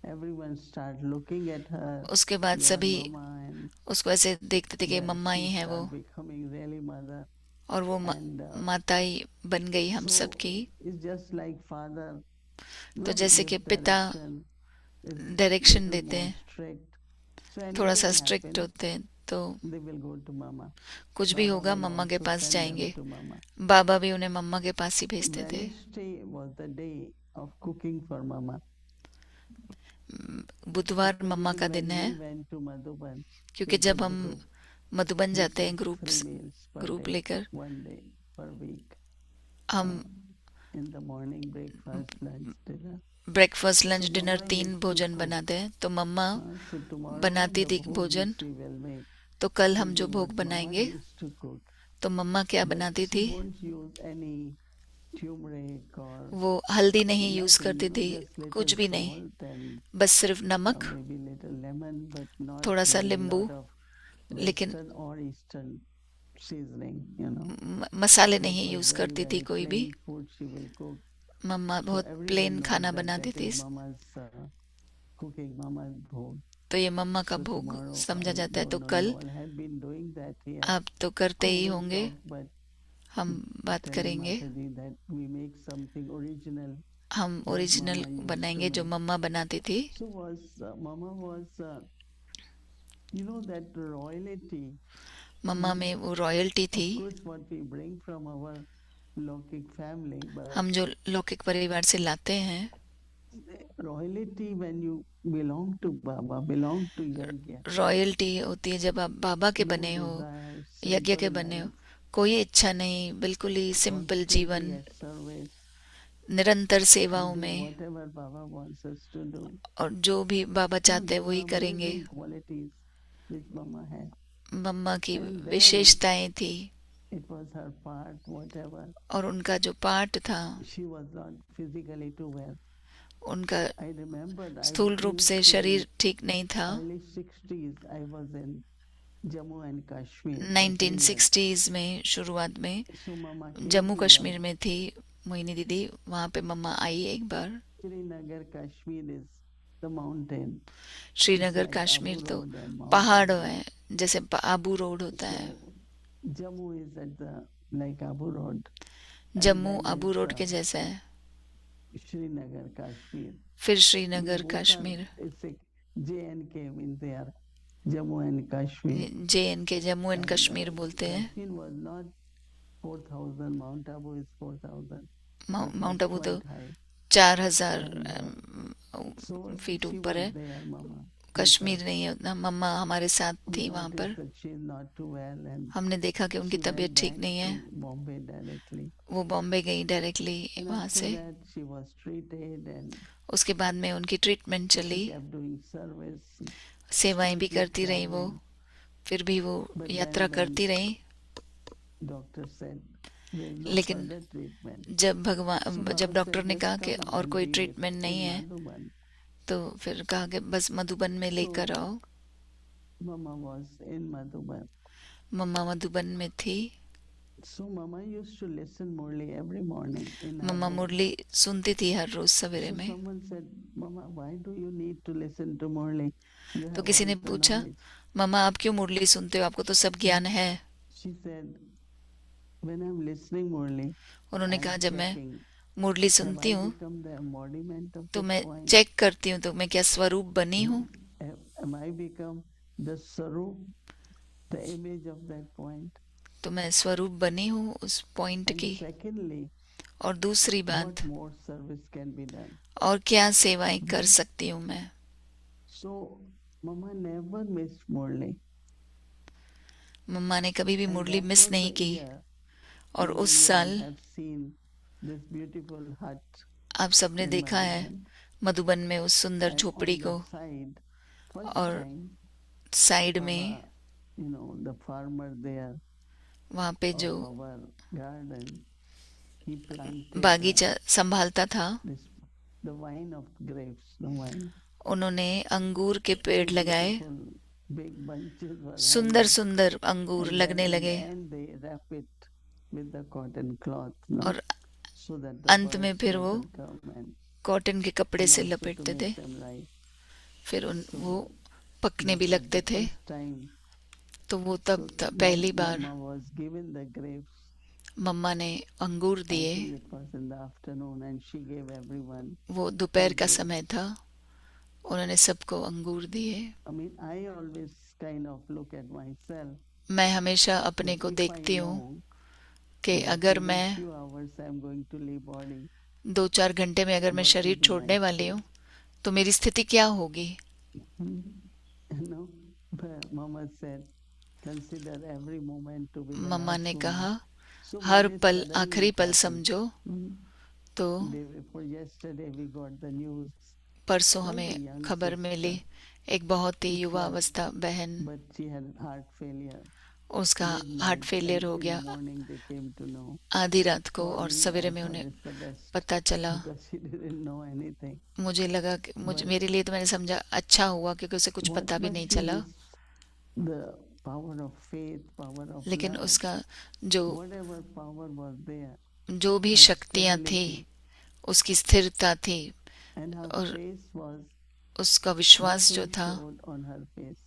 everyone start looking at her, उसके बाद your सभी Mama, and उसको ऐसे देखते थे कि yeah, मम्मा ही she है वो, start becoming really mother. और वो And माता ही बन गई हम so सबकी। it's just like father, तो he जैसे कि gives पिता direction, is डायरेक्शन little देते more हैं, strict. So थोड़ा सा anything स्ट्रिक्ट happens, होते हैं, तो they will go to mama. कुछ भी Baba होगा will मम्मा के also पास send them जाएंगे. to mama. बाबा भी उन्हें मम्मा के पास ही भेजते थे. Wednesday was the day of cooking for mama. बुधवार मम्मा का When दिन है, we went to Madhuban क्योंकि with जब the हम group, मधुबन we जाते हैं took 3 group meals per group day, लेकर, 1 day per week. हम In the morning, breakfast, lunch, dinner. Breakfast lunch So dinner mama 3 used to भोजन cook. बनाते हैं. तो मम्मा So tomorrow बनाती the थी bhog भोजन. which we will make तो कल will हम be जो भोग what mama बनाएंगे, used to cook. तो मम्मा क्या But बनाती she थी, won't use any turmeric or वो हल्दी नहीं यूज nothing, करती थी, just little कुछ भी नहीं, salt and बस सिर्फ नमक, maybe little lemon, but not थोड़ा सा really नींबू, lot of लेकिन Western or Eastern seasoning, you know. मसाले So it नहीं was यूज very, करती थी very कोई भी. plain food she will cook. मम्मा So बहुत everyone प्लेन knows खाना that बनाती that थी. is mama's cooking, mama's bhog. तो ये मम्मा का So भोग tomorrow, समझा I जाता है. तो don't know, कल you all have been doing that here. आप तो करते So ही we'll होंगे, talk, but हम बात telling करेंगे. Mataji that we make something original हम that original mama used to बनाएंगे जो make. मम्मा बनाती थी. So mama was, you know, that royalty. मम्मा में वो रॉयल्टी Of थी. course, what we bring from our Lokik family, but हम जो लौकिक परिवार से लाते हैं, royalty when you belong to Baba, belong to Yajna. Royalty होती है जब आप बाबा के No बने हो, desire, यज्ञ के simple बने हो. life, कोई इच्छा नहीं, बिल्कुल ही सिंपल जीवन, constantly at service, निरंतर and सेवाओं do में, whatever Baba wants us to do. और जो भी बाबा So चाहते हैं these वही are करेंगे. amazing qualities which Mama had. मम्मा की And then विशेषताएं थी, it was her part, whatever. और उनका जो पाठ था, She was not physically too well. उनका I remembered I स्थूल रूप used से to शरीर in ठीक नहीं था. early 60s I was in Jammu and Kashmir for 3 years. 1960s में शुरुआत में So Mama came Jammu to Kashmir Jammu. में थी मोहिनी दीदी. वहाँ पे मम्मा आई एक बार. Srinagar, Kashmir is the mountain. Srinagar It's like Kashmir Abu तो Road and पहाड़ mountain. है, जैसे आबू रोड होता है. So Jammu is at the like Abu Road. And Jammu then Abu is road के जैसा है. Srinagar, Kashmir. फिर These Srinagar both are, Kashmir, it's like J&K in there, Jammu and Kashmir. JNK Jammu and And Kashmir बोलते हैं. Kashmir was not 4,000, Mount Abu is 4,000. It was mount Abu तो quite high. 4000 So feet she ऊपर was है. there, Mama. Kashmir नहीं है उतना. मम्मा हमारे साथ We थी वहाँ पर. noticed that she is not too well and हमने देखा कि उनकी she तबीयत went ठीक back नहीं है. to Bombay directly. वो बॉम्बे गई डायरेक्टली And वहाँ after से. that she was treated and उसके बाद में उनकी ट्रीटमेंट she चली, kept doing service. सेवाएं भी keep करती रही वो. traveling. फिर भी वो But यात्रा then करती रही. doctor said there is no लेकिन further treatment. जब So जब Baba डॉक्टर said, ने "Just कहा कि come और and कोई be ट्रीटमेंट with नहीं in है, Madhuban." तो फिर कहा कि बस मधुबन में लेकर आओ. Mama was in Madhuban. मम्मा मधुबन में थी. So Mama used to listen Murli every morning in her mamma home. मुरली सुनती थी हर रोज सवेरे So में. someone said, "Mama, why do you need to listen to Murli? You तो have किसी ने all the पूछा, knowledge." मम्मा आप क्यों मुरली सुनते हो, आपको तो सब ज्ञान है. She said, "When I'm listening Murli, उन्होंने I'm कहा जब मैं checking, मुरली have सुनती I हूँ become the embodiment of तो this मैं point? चेक करती हूँ तो मैं क्या स्वरूप बनी हूँ. Am I become the Sarup, the image of that point?" तो मैं स्वरूप बनी हूँ उस पॉइंट And की. secondly, और दूसरी बात, what more service can be done? और क्या सेवाएं कर सकती हूँ मैं. So Mama never missed Murli. मम्मा ने कभी भी And Murli that miss was नहीं the की. year और when उस you all साल have seen this beautiful hut आप सबने in देखा है Madhuban. मधुबन में उस सुंदर And झोपड़ी on को. the side, first और time, साइड में Baba, you know, the farmer there वहाँ पे of जो our garden, he planted बागीचा संभालता था, this, the vine of grapes, the vine. उन्होंने अंगूर के पेड़ लगाए. Beautiful, big bunches were सुंदर hanging. सुंदर अंगूर And लगने then in लगे. the end they wrap it with the cotton cloth, no? और So that the अंत में birds फिर वो doesn't come and कॉटन के कपड़े से also to लपेटते थे. make them ripe. फिर So वो पकने भी that was लगते the थे. first time. तो वो So तब पहली बार Mama was given the grapes. मम्मा ने अंगूर I दिए. think it was in the afternoon and she gave everyone. वो दोपहर का समय था उन्होंने सबको अंगूर दिए। I mean, I always kind of look at myself. मैं हमेशा अपने that को if I देखती हूँ know कि that अगर within मैं few hours I am going to leave body, 2-4 घंटे में अगर मैं what will शरीर be my छोड़ने वाली state? हूँ तो मेरी स्थिति क्या होगी। You know, but Mama said, consider every moment to be the mamma last ने moment. कहा So हर one day पल suddenly आखिरी it पल happened. समझो। तो Day before yesterday we got the news. परसों Quite a हमें young खबर मिली, sister, एक बहुत ही which युवा was, अवस्था बहन, but she had heart failure. उसका Midnight हार्ट फेलियर and हो in the गया morning they came to know. आधी रात को, For और me, सवेरे I में thought उन्हें it's the best पता चला। because she didn't know anything. मुझे लगा कि But मेरे लिए तो मैंने समझा अच्छा हुआ क्योंकि उसे कुछ what पता भी but नहीं she चला। used the power of faith, power of लेकिन love, उसका जो whatever power was there, जो भी her शक्तियाँ थी, stability, उसकी स्थिरता थी and her और face was उसका विश्वास जो nothing था, showed on her face.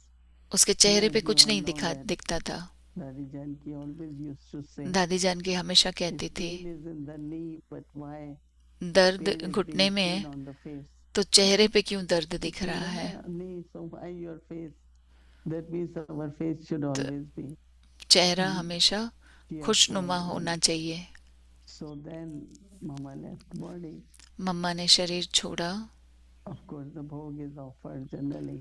उसके You know, चेहरे as पे you कुछ all नहीं know that दिखता था। Daddy Janki always used to say, दादी जान की हमेशा if कहती थी, pain is in the knee, but why दर्द pain is घुटने being में seen है on the face? तो चेहरे पे क्यों दर्द It's दिख in रहा the है। knee, so why your face? That means our face should तो always be चेहरा हमेशा cheerful. खुशनुमा होना चाहिए। So then Mama left body. मम्मा ने शरीर छोड़ा। Of course, the bhog is offered generally.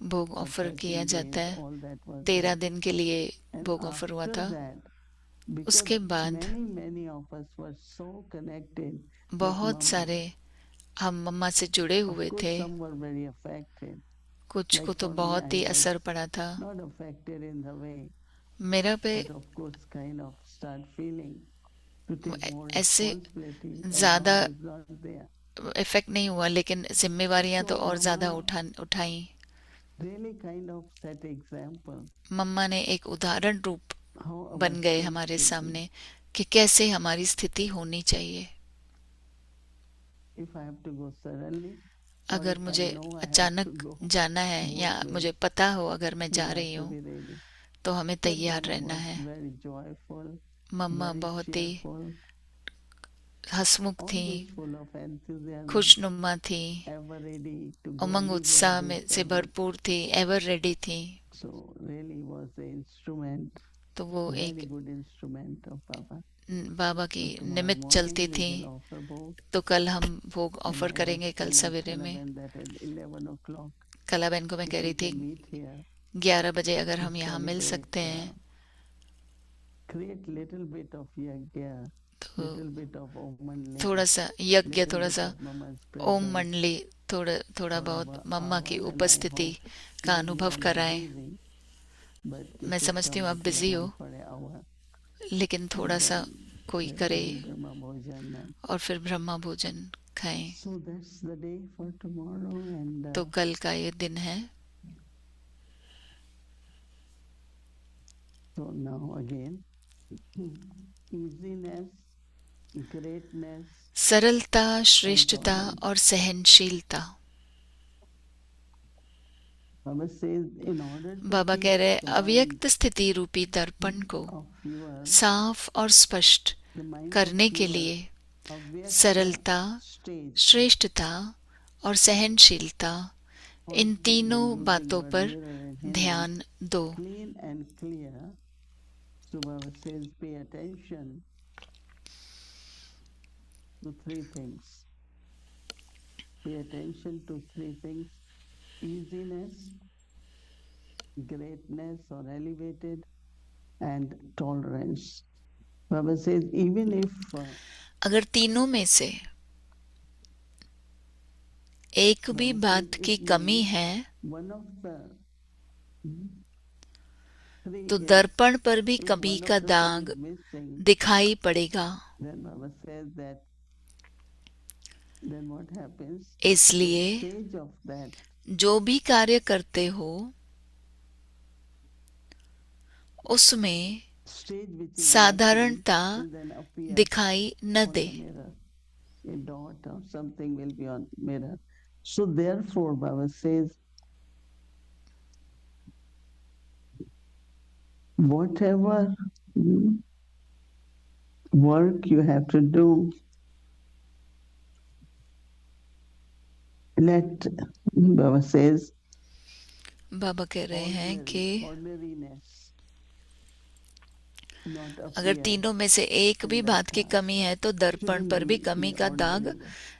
भोग For ऑफर 13 किया जाता days, है। all that was 13 there. दिन के लिए And भोग ऑफर हुआ after था। that, because उसके बाद many of us were so connected with बहुत Mama. सारे हम मम्मा से जुड़े Of हुए course, थे। some were very affected. कुछ को Like तो for me, बहुत I ही was असर पड़ा था। not affected in the way, मेरा पे but of course, kind of start feeling to take more ऐसे responsibility, and ज्यादा Mama is not there. Effect नहीं हुआ, लेकिन जिम्मेवारियां तो So और ज्यादा Mama उठाई। really kind of set example मम्मा ने एक उदाहरण रूप how our बन गए state हमारे should be. सामने कि कैसे हमारी स्थिति होनी चाहिए। If I have to go suddenly, or अगर if I मुझे know I have to अचानक go, जाना है या both ways, मुझे पता हो अगर मैं we जा have रही to हूँ be ready. तो हमें But तैयार Mama रहना was है। very joyful, मम्मा very बहुत ही cheerful, हंसमुख थी, always full of enthusiasm, खुशनुमा थी, ever ready to go Umang anywhere, उत्साह do में से service. भरपूर थी, एवर रेडी थी। So really was the instrument, तो वो very एक good instrument of Baba. बाबा की So tomorrow निमित्त morning चलती we थी। will offer both. तो कल हम भोग And ऑफर I was करेंगे कल telling सवेरे में। Kalaban that at 11 o'clock, कला बहन को मैं if कह we रही थी can meet here 11 बजे अगर to हम यहाँ मिल celebrate, सकते हैं create little bit of yagya, तो little bit of Om Manli, थोड़ा सा यज्ञ, little थोड़ा bit सा of Mama's ओम presence मंडली, थोड़ा for बहुत our मम्मा की hour, and I उपस्थिति hope का maybe अनुभव all are कराएं। busy, but मैं if you समझती come हूँ आप at बिजी हो, 11 for an hour, लेकिन थोड़ा and सा then कोई we'll करे do Brahma Bhojan. And और फिर ब्रह्मा भोजन खाएं। so that's the day for tomorrow, and तो कल का ये दिन है। so now again, easiness, greatness, सरलता, and श्रेष्ठता tolerance. और सहनशीलता। Baba says, in order to Baba keep कह रहे the अव्यक्त mind स्थिति रूपी दर्पण को of yours, साफ और स्पष्ट the mind करने of के yours, लिए avyakta सरलता, stage, श्रेष्ठता और सहनशीलता, all इन three, तीनों using बातों your पर mirror and hymnal, ध्यान दो। clean and clear. So Baba says, pay attention to three things. Pay attention to three things: easiness, greatness or elevated, and tolerance. Baba says, even if अगर तीनों में से एक भी Baba बात says, की if कमी maybe है one of the three तो is, दर्पण पर भी if कमी one of का the three दाग is missing, दिखाई पड़ेगा। then Baba says that, then what happens? इसलिए The stage of that जो भी कार्य करते हो उसमें stage which is साधारणता missing will then appear दिखाई न on they. the mirror. A dot or something will be on mirror. So therefore, Baba says, whatever work you have to do, let Baba says बाबा कह रहे हैं कि ordinariness, not अगर appear. तीनों में से एक भी बात की कमी है तो दर्पण पर भी कमी का दाग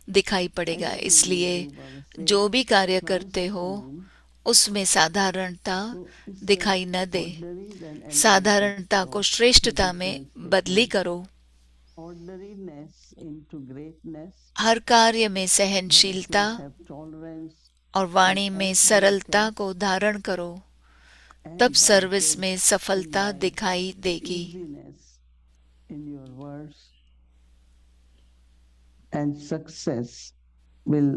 दिखाई पड़ेगा। इसलिए जो भी कार्य करते हो उसमें साधारणता दिखाई न दे, साधारणता को श्रेष्ठता में बदली करो। Ordinariness into greatness, हर कार्य में सहनशीलता have tolerance, और वाणी में सरलता को धारण करो, तब सर्विस में सफलता दिखाई देगी। easiness in your words, and success will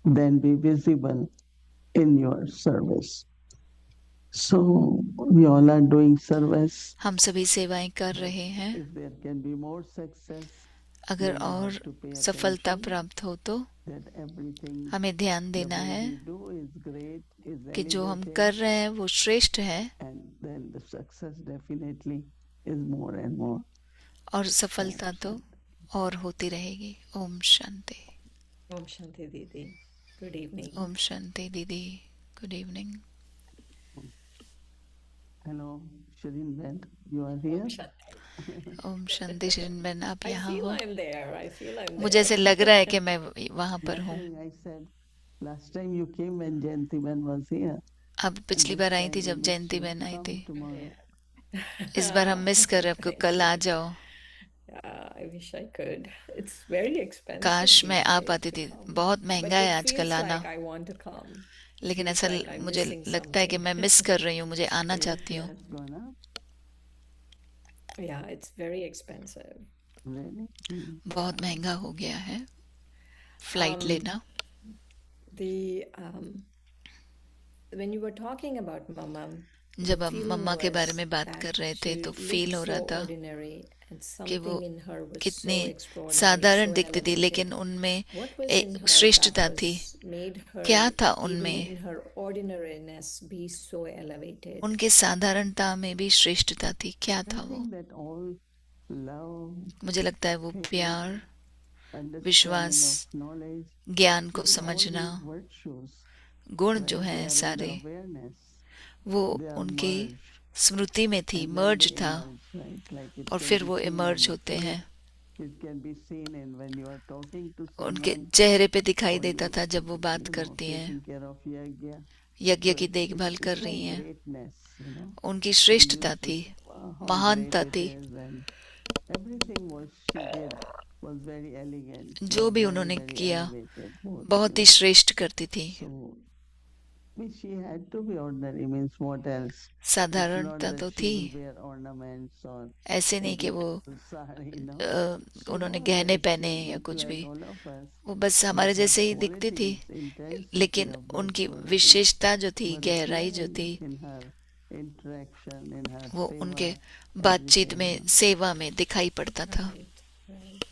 then be visible in your service. So we all are doing service. हम सभी सेवाएं कर रहे हैं। If there can be more success, अगर और सफलता प्राप्त हो तो that everything हमें ध्यान देना है we do is great, is कि जो हम elevated, कर रहे हैं वो श्रेष्ठ है, and then the success definitely is more and more. और सफलता तो और होती रहेगी। Om Shanti. Om Shanti Didi. Good evening. Om Shanti दीदी, good evening. Hello, Shirin Ben, you are here? Shanti. Om Shanti Shirin बहन, आप I यहाँ feel हो? I'm there. I feel I'm मुझे there. ऐसे लग रहा है कि मैं वहाँ पर हूँ। I said last time you came when Jayanti Ben was here. अब पिछली बार आई थी जब जयंती बहन आई Come थी। tomorrow. इस बार हम मिस कर रहे हैं आपको, कल आ जाओ। I wish I could. It's very expensive. काश these मैं आ days पाती to थी, come. बहुत But महंगा है it आजकल feels आना, like I want to come. लेकिन Feels ऐसा like I'm मुझे missing लगता है कि मैं something. मिस कर रही हूँ, मुझे आना चाहती हूँ। It's gone up, Yeah, it's very expensive. really? बहुत महंगा हो गया है फ्लाइट लेना। The when you were talking about Mama, जब the हम feeling मम्मा के बारे was में बात that कर रहे थे she तो looked फील हो रहा so था ordinary and कि वो something in her was so कितनी extraordinary, साधारण so दिखती थी, elevated. लेकिन उनमें What was in एक her श्रेष्ठता that थी। was made her, क्या था even उनमें? in her ordinariness, be so elevated? उनके साधारणता में भी श्रेष्ठता थी। क्या था I वो? think that all love, मुझे लगता है वो प्यार, understanding विश्वास, of knowledge, ज्ञान को all समझना, these virtues, गुण when जो they हैं are in सारे, awareness, वो they are उनकी merged. स्मृति में थी, And then मर्ज they था, emerge, right? Like it और can फिर be वो seen इमर्ज on होते the हैं। face, it can be seen in when you are talking to उनके someone, चेहरे पे दिखाई or देता you, था जब वो बात you know, करती हैं, taking care of yajna. यज्ञ So की देखभाल कर it's रही like हैं। greatness, you know. उनकी And you श्रेष्ठता said, थी, "Wow, how महानता great थी। it is," and everything was she did was very elegant, जो भी very, उन्होंने very किया elevated, both, बहुत ही you know. श्रेष्ठ करती थी। So she had to be ordinary, means what else? It's not साधारणता that तो she थी, will wear ornaments or ऐसे नहीं कि वो sari, you know. उन्होंने No, गहने she पहने या looked कुछ like भी, all of us. वो बस हमारे But her जैसे ही दिखती थी, qualities, intensity लेकिन of those उनकी qualities विशेषता जो थी, were गहराई जो apparent थी, in her interaction, in her वो उनके seva, बातचीत everything, में, you know. सेवा में दिखाई पड़ता था। Right, right.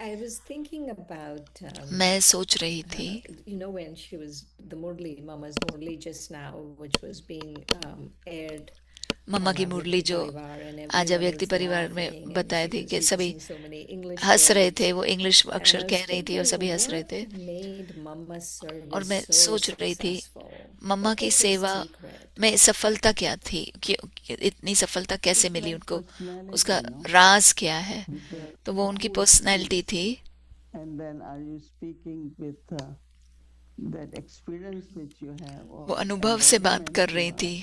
I was thinking about, मैं सोच रही थी, you know, when she was the Murli, Mama's Murli just now, which was being aired mamma on की our मुरली Vyakti जो Parivar, and आज everyone व्यक्ति was परिवार में laughing, and बताए she थे was कि सभी using so many English हंस रहे थे, words. वो इंग्लिश And I अक्षर was कह रही थी और thinking, सभी हंस रहे थे। what made Mama's और service मैं so सोच रही थी successful? मम्मा What की was her सेवा secret? में सफलता क्या थी, इतनी सफलता कैसे It's मिली like उनको, personality, उसका no? राज क्या है? Because तो वो उनकी who is पर्सनैलिटी she? थी। And then are you speaking with that experience which you have वो of अनुभव से बात embodiment कर you रही are? थी।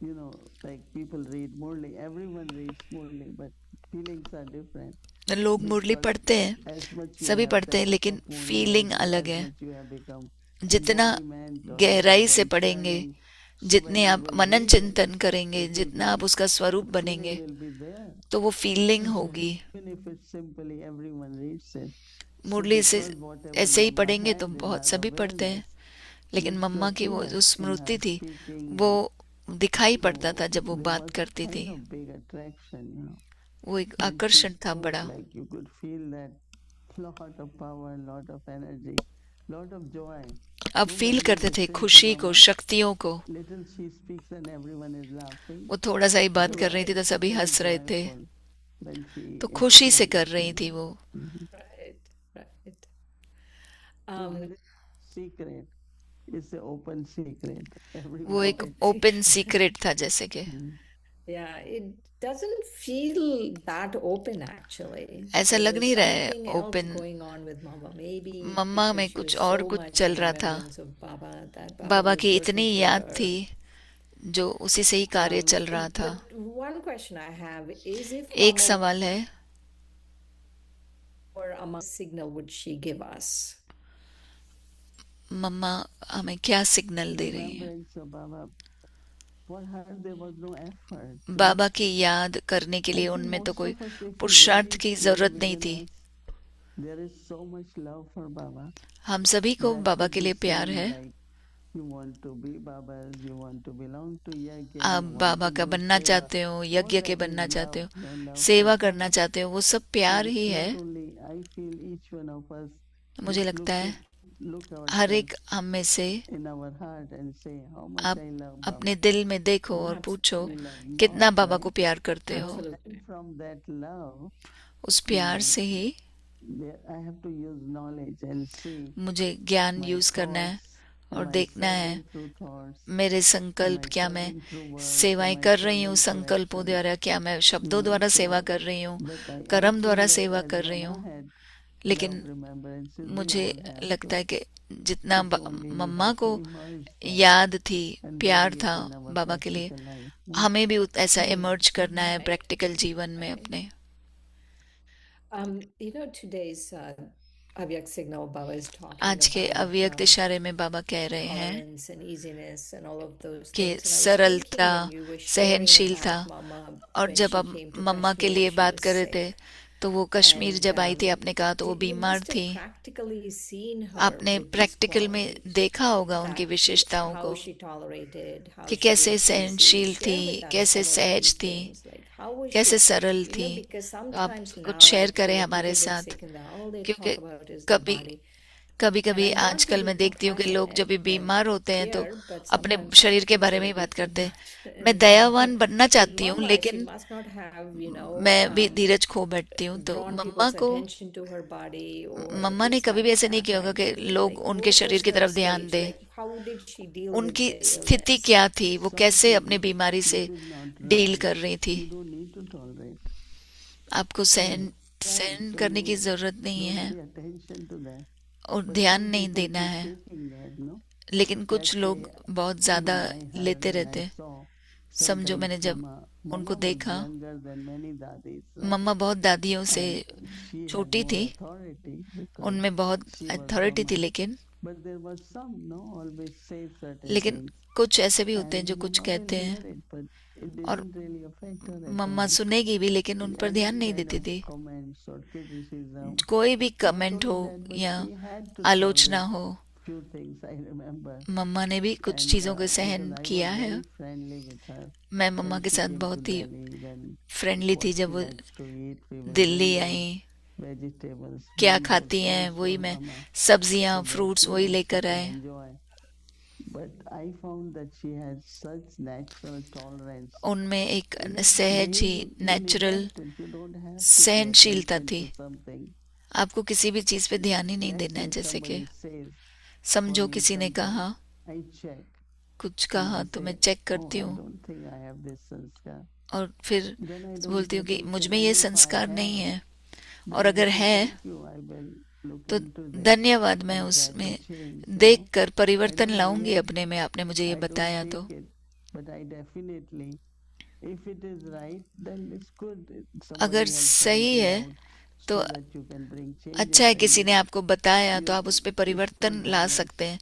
You know, like people read Murli, everyone reads Murli, but feelings are different. लोग मुरली Because पढ़ते हैं, as much you सभी have पढ़ते हैं, depth लेकिन of Murli, फीलिंग as अलग है। much you have become जितना embodiment or गहराई से even पढ़ेंगे, churning, so जितने when you आप will मनन read it, चिंतन करेंगे, it will जितना आप be, उसका स्वरूप the बनेंगे, feeling will be there. तो वो फीलिंग होगी। Even if it's simply everyone reads it. So मुरली से because whatever ऐसे ही Mama पढ़ेंगे तो had in बहुत her सभी पढ़ते हैं, awareness, लेकिन which मम्मा was की वो there जो in स्मृति her थी speaking, वो and दिखाई पड़ता so था जब वो there बात was करती थी। kind of big attraction, you know. वो एक When she आकर्षण था spoke, बड़ा। like you could feel that lot of power, lot of energy, lot of joy. आप So फील when you करते will थे sing to खुशी को, Mama, शक्तियों को। little she speaks and everyone is laughing. वो थोड़ा सा ही बात So कर रही थी तो सभी very हंस रहे थे, joyful when she तो खुशी से explains, कर you रही know. थी वो। Right, right. Um, Secret. It's an open secret. वो एक Everybody. ओपन सीक्रेट था जैसे कि yeah, it doesn't feel that open actually. ऐसा There लग was नहीं रहा है something else open. going on with Mama. Maybe मम्मा because में she कुछ was और so कुछ much चल in रहा था. remembrance of Baba that Baba Baba was की working इतनी through याद her. थी जो उसी से ही कार्य चल रहा था. But one question I have is if एक Mama सवाल है, were a signal would she give us? मम्मा हमें क्या सिग्नल दे रही है? Remembrance of Baba. For her, there was no effort. बाबा की याद करने के लिए I think उनमें तो most कोई of us, if we पुरुषार्थ really की feel जरूरत नहीं within थी. us, there is so much love for Baba. हम सभी को That बाबा could के be लिए प्यार seen है. like you want to be Babas, you want to belong to Yajna, आप you want बाबा to का do बनना seva. चाहते हो, All यज्ञ के that is बनना चाहते love, हो, no love सेवा for करना Baba. चाहते हो, वो सब प्यार So ही है. not only I feel each one of us मुझे just लगता है look हर ourselves एक हम में से in our heart and say how much आप I love अपने Baba. दिल में देखो और पूछो Absolutely. Love कितना not, बाबा right? को प्यार करते हो. Absolutely. And from that love, उस प्यार से ही I have to use knowledge and see मुझे ज्ञान my यूज करना है thoughts, और am I देखना है serving through thoughts, मेरे am संकल्प I क्या मैं serving through words, सेवाएं am I कर रही हूँ serving through संकल्पों action? द्वारा, क्या मैं शब्दों द्वारा सेवा कर रही हूँ, But I कर्म feel द्वारा that सेवा as कर रही Mama हूँ. had लेकिन love remembrances, we मुझे all have लगता to. है कि जितना It's only we mamma have को to emerge that याद थी, and प्यार bring it था in our बाबा के लिए, practical life. हमें भी ऐसा इमर्ज करना है प्रैक्टिकल जीवन में अपने. Today's Avyak Signal Baba is talking आज के about अव्यक्त इशारे में बाबा कह रहे हैं tolerance and easiness and all of those कि things. And I was सरलता, thinking when you were sharing सहनशीलता. about Mama और when जब she आप came to मम्मा के Kashmir, लिए she बात was कर रहे थे sick. तो वो कश्मीर And जब आई थी, आपने कहा तो वो you बीमार must have थी. practically seen her आपने with these प्रैक्टिकल में qualities, देखा होगा उनकी that विशेषताओं how को she tolerated, how कि she कैसे was easy. सहनशील Share थी, with us कैसे some of सहज these थी, things, like how was कैसे she? सरल थी. Because तो आप sometimes कुछ now शेयर I करें feel हमारे people get साथ, sick and all they क्योंकि talk about is the कभी body. कभी And कभी I want to आजकल be मैं देखती हूँ कि लोग जब भी compassionate बीमार and होते हैं तो care, but अपने sometimes शरीर के things बारे are में a ही बात bit too करते हैं. much. मैं दयावान बनना चाहती हूँ, Mama, she लेकिन must not have, मैं भी धीरज खो बैठती हूँ. तो drawn मम्मा people's को, attention to her body or मम्मा ने things कभी भी like ऐसे नहीं that, किया होगा कि frankly. लोग Like, उनके what शरीर was की her तरफ ध्यान stage? दें. Like, how did she deal उनकी with the स्थिति illness? क्या थी, वो कैसे Something अपनी बीमारी से which is not deal right, कर रही थी. you don't need to tolerate. आपको सहन So करने की you जरूरत नहीं don't है pay attention to that. और But ध्यान some नहीं people देना keep है. taking that, no? लेकिन कुछ Let's लोग say बहुत ज्यादा even I heard लेते and रहते I हैं. saw समझो मैंने sometimes जब Mama उनको was देखा, younger than many dadis, right? मम्मा बहुत दादियों से And she had छोटी more थी, authority because उनमें बहुत she was अथॉरिटी थी, Mama. लेकिन But there was some, no, always say certain लेकिन things. कुछ ऐसे भी होते हैं And जो कुछ Mama will कहते हैं hear it, but it और didn't really affect her at mamma all. सुनेगी भी लेकिन उन पर ध्यान Any नहीं kind देती of थी. comments or criticism. कोई भी Not कमेंट only हो that, but या she had to आलोचना tolerate हो, few things I remember. मम्मा ने भी कुछ And चीज़ों को because सहन I was किया है. very friendly with her मैं मम्मा when के she साथ came to बहुत ही Delhi, then फ्रेंडली थी. what जब she वो likes to eat, we were Delhi bringing I, vegetables, क्या mangoes, खाती हैं fruits वही for मैं, Mama, सब्जियां, so that फ्रूट्स वही she लेकर could आए. enjoy. But I found that she had such natural tolerance. उनमें एक You know, सहज ही you natural neglect it. You don't have to pay सहनशीलता attention थी. to something. आपको किसी भी चीज़ पे ध्यान ही नहीं Let's देना है. say जैसे कि somebody says for समझो me किसी ने something, कहा, I check कुछ and कहा I तो मैं say, चेक oh, करती I हूँ don't think I have this sanskar. और फिर Then I don't बोलती pay हूँ कि मुझ attention. में And ये if I संस्कार नहीं have, है, और then I अगर say है thank you. I will look तो into that धन्यवाद, मैं and try to उसमें change. देखकर I परिवर्तन don't लाऊंगी blame. अपने में. आपने मुझे ये I don't बताया तो. take it, but I definitely, if it is right, then it's good. अगर Somebody has सही pointed है out तो so that you can bring changes अच्छा है, किसी and ने आपको बताया तो you आप उस पर it's परिवर्तन good ला that works. सकते हैं.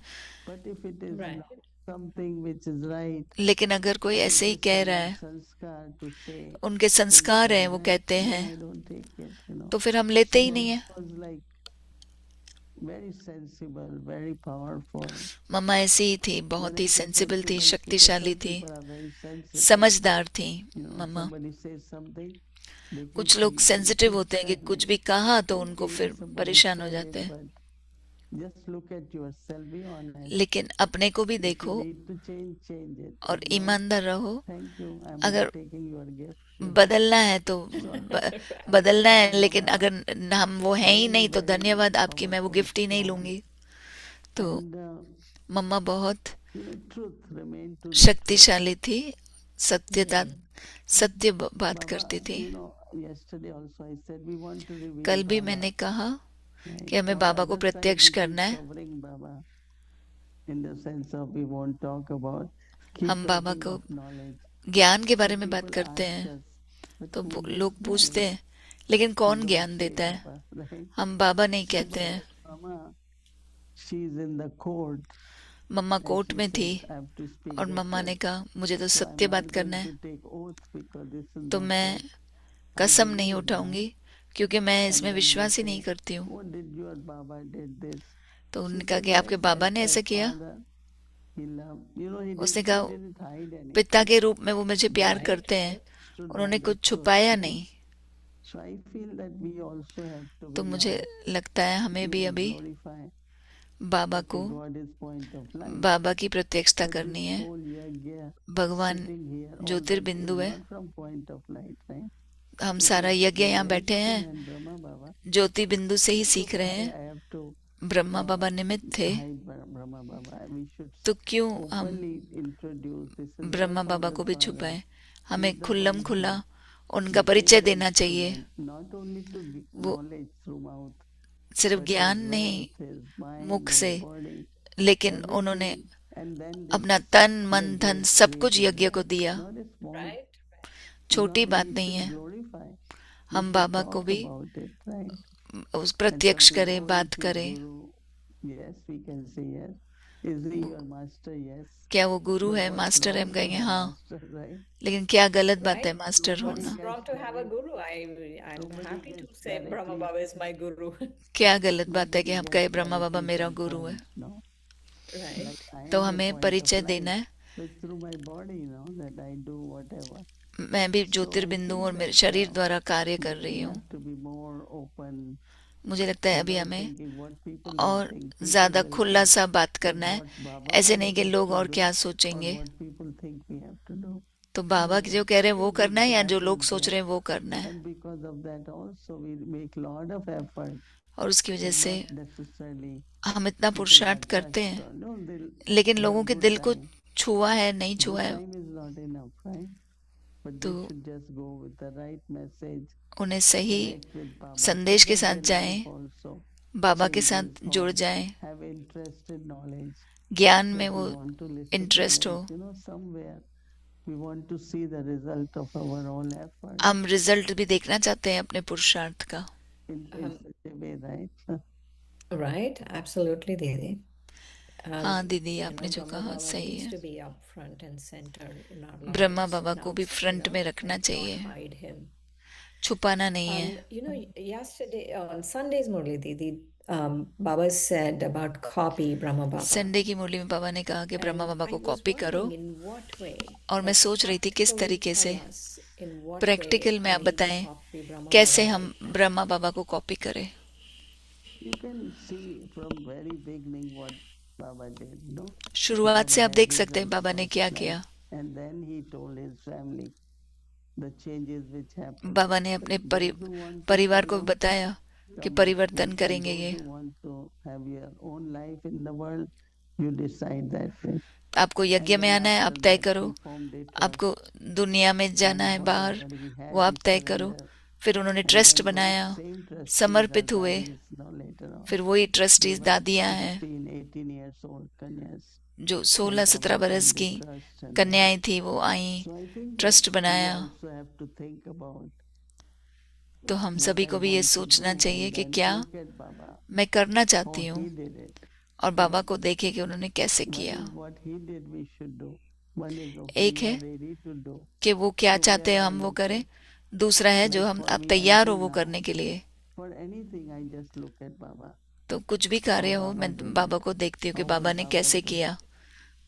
But if it is Right. not something which is right, लेकिन अगर कोई it ऐसे ही is कह रहा someone's है, sanskar to say उनके things संस्कार हैं, like वो that, कहते then हैं, I don't take it, you know. तो फिर हम लेते So ही नहीं Mama है. was like very sensible, very powerful. मम्मा ऐसी ही थी, बहुत When he I say sensible थी, sensible, because शक्तिशाली some थी, people are very sensitive. समझदार थी You know, मम्मा. somebody says something, they कुछ get लोग सेंसिटिव होते हैं कि sad, कुछ like भी कहा तो उनको thinking फिर somebody परेशान हो said जाते it, हैं. but just look at yourself, be honest. लेकिन अपने को भी If you देखो need to change, change it. और If not, ईमानदार रहो. thank you. I'm अगर not taking your gift. You know. बदलना है तो बदलना है, So लेकिन अगर हम वो हैं ही very, नहीं तो very धन्यवाद आपकी, मैं वो गिफ्ट ही नहीं powerful. लूंगी. तो And मम्मा बहुत truth remained to the शक्तिशाली थी, सत्यता सत्य बात Baba, करती थी। yesterday also I said we want to reveal कल भी Baba, मैंने कहा right? कि हमें On बाबा को other side, प्रत्यक्ष we करना keep है। covering Baba in the sense of we won't talk about, keep हम बाबा talking को of knowledge. ज्ञान के बारे So में बात people करते ask हैं, us, but तो who लोग gives पूछते knowledge? हैं लेकिन We कौन don't ज्ञान say देता है? Baba, right? हम बाबा नहीं So कहते हैं। Mama, she's in the court मम्मा and कोर्ट she में थी says I have to speak और the मम्मा ने truth. कहा मुझे तो So I'm सत्य बात not करना going है, to take oath because this is तो not मैं oath. I कसम नहीं believe that. उठाऊंगी क्योंकि मैं And इसमें then they विश्वास ही नहीं say, करती हूँ। oh, did your Baba did this? तो She उन्होंने कहा said, कि आपके yes, बाबा ने as ऐसा किया। father, he loved. He उसने did, कहा he didn't hide anything. पिता के रूप में वो मुझे प्यार Right, करते हैं, right. Stood उन्होंने by कुछ the truth, छुपाया right? नहीं। So I feel that we also have to तो be मुझे now, लगता है हमें भी अभी glorify बाबा what को, is God's point of life. बाबा की प्रत्यक्षता But करनी this है। whole yagya भगवान sitting here, all that is ज्योतिर्बिंदु है, not from point of light, right? हम It सारा is यज्ञ यहाँ very बैठे true हैं, and Brahma Baba. ज्योति बिंदु से ही So सीख रहे why हैं। I have to ब्रह्मा बाबा निमित्त थे, hide Brahma Baba? We should तो क्यों हम openly introduce this is my Brahma Baba father's को भी father. छुपाएं? He हमें is the खुल्लम one खुला who उनका became परिचय the देना चाहिए। instrument, not only to give वो knowledge through mouth, सिर्फ but ज्ञान his नहीं wealth, his mind, मुख his से, body, लेकिन उन्होंने everything. And then अपना this तन मन yagya धन is सब कुछ created, यज्ञ को right? दिया। Not a small, Right. छोटी बात we नहीं should है। glorify. We हम should बाबा को talk भी about it, right? उस And प्रत्यक्ष something, करें, oh, बात is he करें। guru? Yes, we can say yes. Is he your master? Yes. क्या वो गुरु But है, what's मास्टर है? wrong हम to कहेंगे have हाँ, master, right? लेकिन क्या गलत बात है Right. मास्टर What's होना? wrong to have a guru? I'm Nobody happy to gets say Brahma directly, Baba is my guru. क्या गलत बात है कि nobody हम gets कहे ब्रह्मा बाबा directly मेरा गुरु है? confirmed, no? Right. But I तो am the हमें point of परिचय देना light. है। So it's through my body, that I do whatever. मैं भी So I ज्योतिर्बिंदु think और मेरे that शरीर द्वारा कार्य कर we रही हूँ। have to be more open मुझे लगता है अभी without हमें thinking what people will और think. People ज्यादा will खुला think, सा बात but करना है, what Baba ऐसे नहीं wants कि us लोग to और do क्या or सोचेंगे। what people think we have to do. तो बाबा जो कह रहे हैं वो So करना है या जो that लोग is सोच there. रहे हैं वो करना है। And because of that also we make lot of effort, और उसकी वजह but से not necessarily हम इतना people पुरुषार्थ got करते touched. हैं, No, they'll लेकिन have लोगों के good दिल को time. छुआ है नहीं छुआ Good है, time is not enough, right? But तो we should just go with the right message, उन्हें सही connect with Baba, so संदेश के that साथ their जाएं, life also बाबा के साथ changes जुड़ or जाएं, have interest in knowledge, ज्ञान में that we वो want to listen to interest हो। knowledge. Somewhere we want to see the result of our own effort हम रिजल्ट भी देखना चाहते हैं अपने पुरुषार्थ का। in such a way, right? Right. Absolutely, Didi. हाँ दीदी, आपने जो Brahma कहा Baba सही needs है। to be up front and center in our lives. Brahma बाबा को Not, भी फ्रंट में रखना not चाहिए, hide him. छुपाना नहीं है। Yesterday on Sundays, Murli Didi, Baba said about copy Brahma Baba. Sunday की मुरली में बाबा ने कहा कि ब्रह्मा बाबा को I was कॉपी करो, wondering in what way, और मैं सोच रही थी किस practically तरीके से, tell us in what practical way में I आप need to बताएं copy Brahma कैसे Baba. हम ब्रह्मा बाबा को कॉपी करें। You can see from very beginning what Baba did, no? शुरुआत से Baba आप had देख his सकते हैं बाबा ने क्या first किया। life, and then he told his family the changes which happened. बाबा ने अपने Those who want to परिवार को follow, बताया कि come परिवर्तन with, and करेंगे those ये। who want to have your own life in the world, you decide that way. आपको And यज्ञ में then आना है, आप after तय that, करो। he formed a trust, आपको दुनिया में जाना है and बाहर, whatever we had, वो आप we तय करो। surrender. फिर उन्होंने And ट्रस्ट then those बनाया, same trustees समर्पित are हुए। daddies, later on. फिर वही They ट्रस्टीज were दादियां हैं, 16, 18 years old कन्यास, जो and 16-17 Baba बरस formed की a trust, and कन्याएं थी, वो आई, so I think that trust we बनाया। also have to think about तो हम what सभी I को भी ये want to सोचना do, चाहिए and कि then क्या look at Baba, मैं करना how चाहती हूँ, he did it. और बाबा को देखे कि उन्होंने कैसे One किया। is what he did, we should do. One is what एक we है are ready to do. कि वो क्या So चाहते where हैं are हम वो you करें, for? दूसरा है जो Like हम for आप me, तैयार हो until वो now, करने के लिए। for anything, I just look at Baba. तो कुछ भी कार्य How हो, Baba मैं did बाबा it. को देखती हूँ कि How बाबा would ने Baba कैसे do? किया,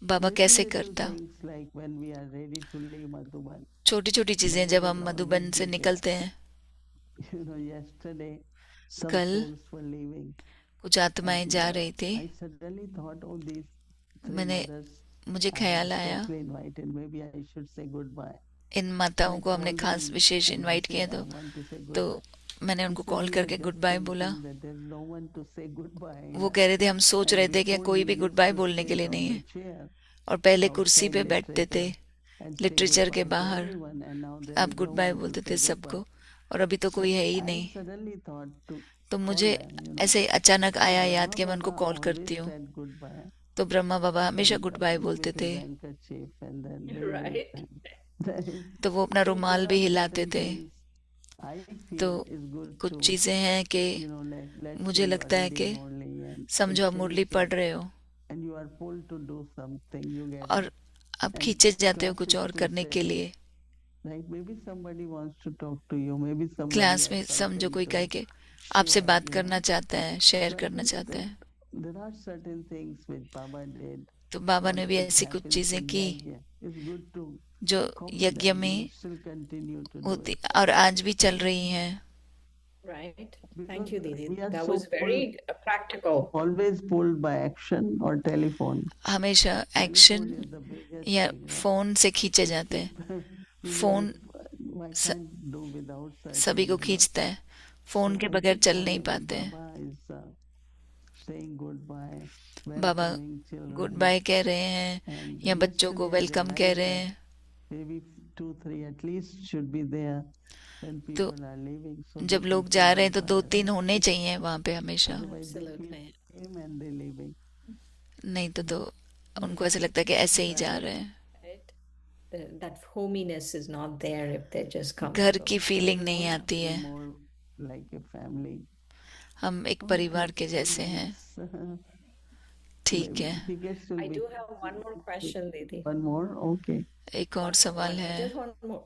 बाबा Little कैसे little करता। things like when we are ready to leave Madhuban. छोटी छोटी चीजें Many जब of हम our मधुबन से mentees निकलते there. हैं। Yesterday, some कल souls were leaving. कुछ आत्माएं जा रही थी, I suddenly thought, oh, these three मैंने mothers, मुझे I ख्याल have आया specially invited. Maybe I should say goodbye. In So माताओं I को हमने called खास them विशेष and I इनवाइट said, किया, I want to say तो goodbye. मैंने उनको He said, call "We are करके just गुड बाय बोला। thinking that there's no one to say goodbye." वो कह रहे थे हम सोच And रहे थे कि before कोई he भी गुड used बाय to बोलने के sit लिए on नहीं the है, chair और पहले कुर्सी outside पे बैठते थे literature and say लिटरेचर के goodbye to बाहर, everyone, and now there आप is good no bye one to बोलते say थे goodbye. सबको, और अभी तो कोई है ही I नहीं। suddenly thought to तो call मुझे them, ऐसे ही अचानक आया याद Brahma कि मैं उनको Baba कॉल always करती हूँ। said goodbye, तो ब्रह्मा बाबा हमेशा then गुड बाय tapping बोलते with थे, his handkerchief and then waving. Right. तो वो अपना So रुमाल there भी are हिलाते certain थे। things I तो feel is good कुछ to, चीज़ें हैं कि let's मुझे say you are लगता है कि reading Murli and समझो आप it मुरली says पढ़ that, रहे हो and you are pulled to do something, you get और it. आप And खींचे जाते हो class कुछ is और to करने के say, लिए। like maybe somebody wants to talk to you, maybe somebody class has में समझो something कोई to कहे कि आपसे share, बात करना चाहता है, शेयर So I करना think चाहता that है। there are certain things which Baba did. तो बाबा ने Once भी it ऐसी कुछ happens चीजें in की Yajna, it's good to जो copy यज्ञ them. You में still continue to do होती it. और आज भी चल रही हैं। Right. Because Thank you, Didi. we are That so was very practical. always pulled by action or telephone. हमेशा action Telephone is the biggest या thing. फोन से खींचे जाते हैं। Feel फोन like, why स- can't do without सभी को certain, खींचता है, फोन So के I बगैर think चल नहीं only पाते हैं। Baba is saying goodbye, Baba welcoming children. Good bye कह रहे हैं And या बच्चों को usually I वेलकम कह remind रहे that हैं। maybe 2-3 at least should be there when तो people are leaving, so they जब can लोग say जा रहे हैं तो goodbye, 2-3 right? होने चाहिए वहां पे हमेशा, Otherwise they feel Absolutely. they came and they leaving. नहीं तो उनको ऐसा लगता है कि ऐसे ही जा रहे हैं। Right. That hominess is not there if they just come. घर So की फीलिंग We नहीं want to आती be है, more like a family. हम एक Okay, परिवार के so जैसे हैं। let's, ठीक है, tickets will I be do have one more question, Didi. one more. Okay. एक और सवाल है। Just one more.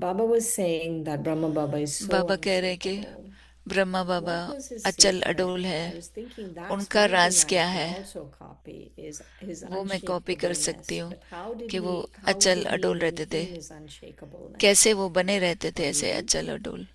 Baba was saying that Brahma Baba is so बाबा कह रहे हैं कि unshakable. Brahma Baba What was his अचल secret? अडोल I है, was thinking that's उनका one राज thing I क्या can है? also copy is his वो मैं कॉपी कर unshakableness. सकती हूँ But how did कि वो he अचल अडोल रहते थे। maintain his unshakableness? कैसे वो बने रहते थे ऐसे अचल अडोल?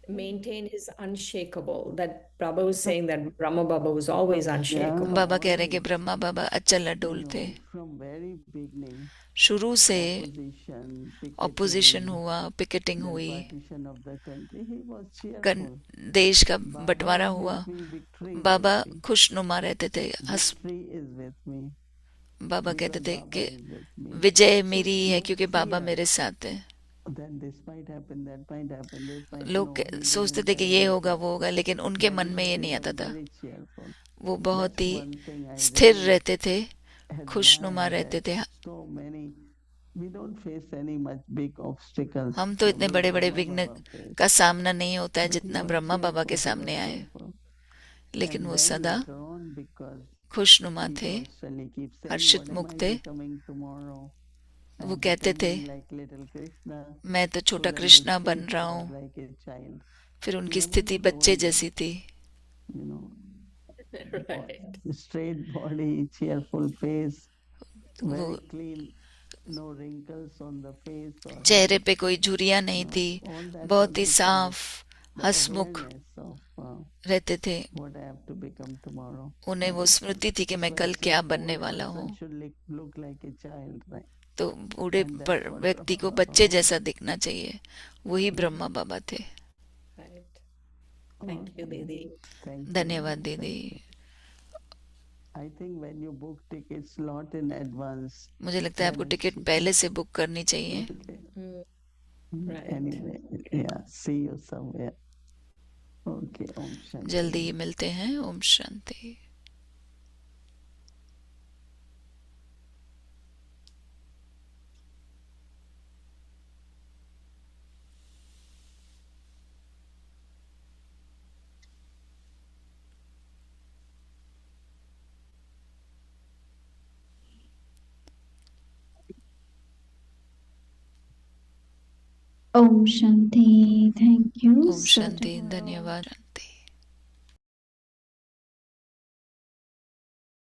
Maintain his unshakable. That Baba was saying that Brahma Baba was always unshakable. बाबा कह रहे हैं कि ब्रह्मा बाबा अचल अडोल थे। From very beginning, शुरू से opposition, ऑपोजिशन picketing, हुआ, पिकेटिंग then हुई, partition of the country, he was cheerful. देश का Baba बंटवारा is हुआ, with me, victory is Baba with me. खुशनुमा रहते थे। Victory is with me. बाबा कहते Because थे Baba कि is with me. Vijay So मेरी है no क्योंकि बाबा fear. मेरे साथ है। Then this might happen, that might happen, this might लोग no, he सोचते didn't थे कि have ये this. होगा वो होगा, लेकिन उनके मन में ये He नहीं was आता था। very cheerful. वो बहुत That's he one thing I स्थिर really रहते थे, admire खुशनुमा रहते that थे। so many, we don't face any much big obstacles. हम तो इतने the way बड़े बड़े Brahma विघ्न Baba faced. का सामना नहीं होता है But he जितना was ब्रह्मा बाबा के cheerful, he सामने was आए, cheerful. लेकिन And वो then सदा later on, because खुशनुमा he थे, constantly keeps saying, Harshit what am मुक्त I थे। becoming tomorrow? वो I'm कहते थे becoming like little Krishna. मैं तो So छोटा then कृष्णा his बन face रहा was हूँ। like a child. फिर He उनकी never स्थिति told बच्चे that, जैसी थी। you know, Right. straight body, cheerful face, वो very clean, no wrinkles on the face or चेहरे hands. पे कोई झुर्रियाँ नहीं थी, All that बहुत was ही because साफ the हंसमुख awareness of रहते थे। what I have to become tomorrow. उन्हें वो स्मृति थी कि मैं So कल at क्या least बनने old वाला person हूँ। should look like a child, right? तो बूढ़े And that's what व्यक्ति को Brahma बच्चे Baba जैसा दिखना चाहिए, वही ब्रह्मा बाबा थे। Right. Thank you, Didi. Thank you. धन्यवाद दीदी। I think when you book tickets lot in advance, मुझे लगता है आपको टिकट पहले से बुक करनी चाहिए। okay. Right. Anyway, yeah, see you somewhere. Okay, Om Shanti. जल्दी ही मिलते हैं। Om Shanti. Om Shanti. Thank you. Om Shanti. धन्यवाद।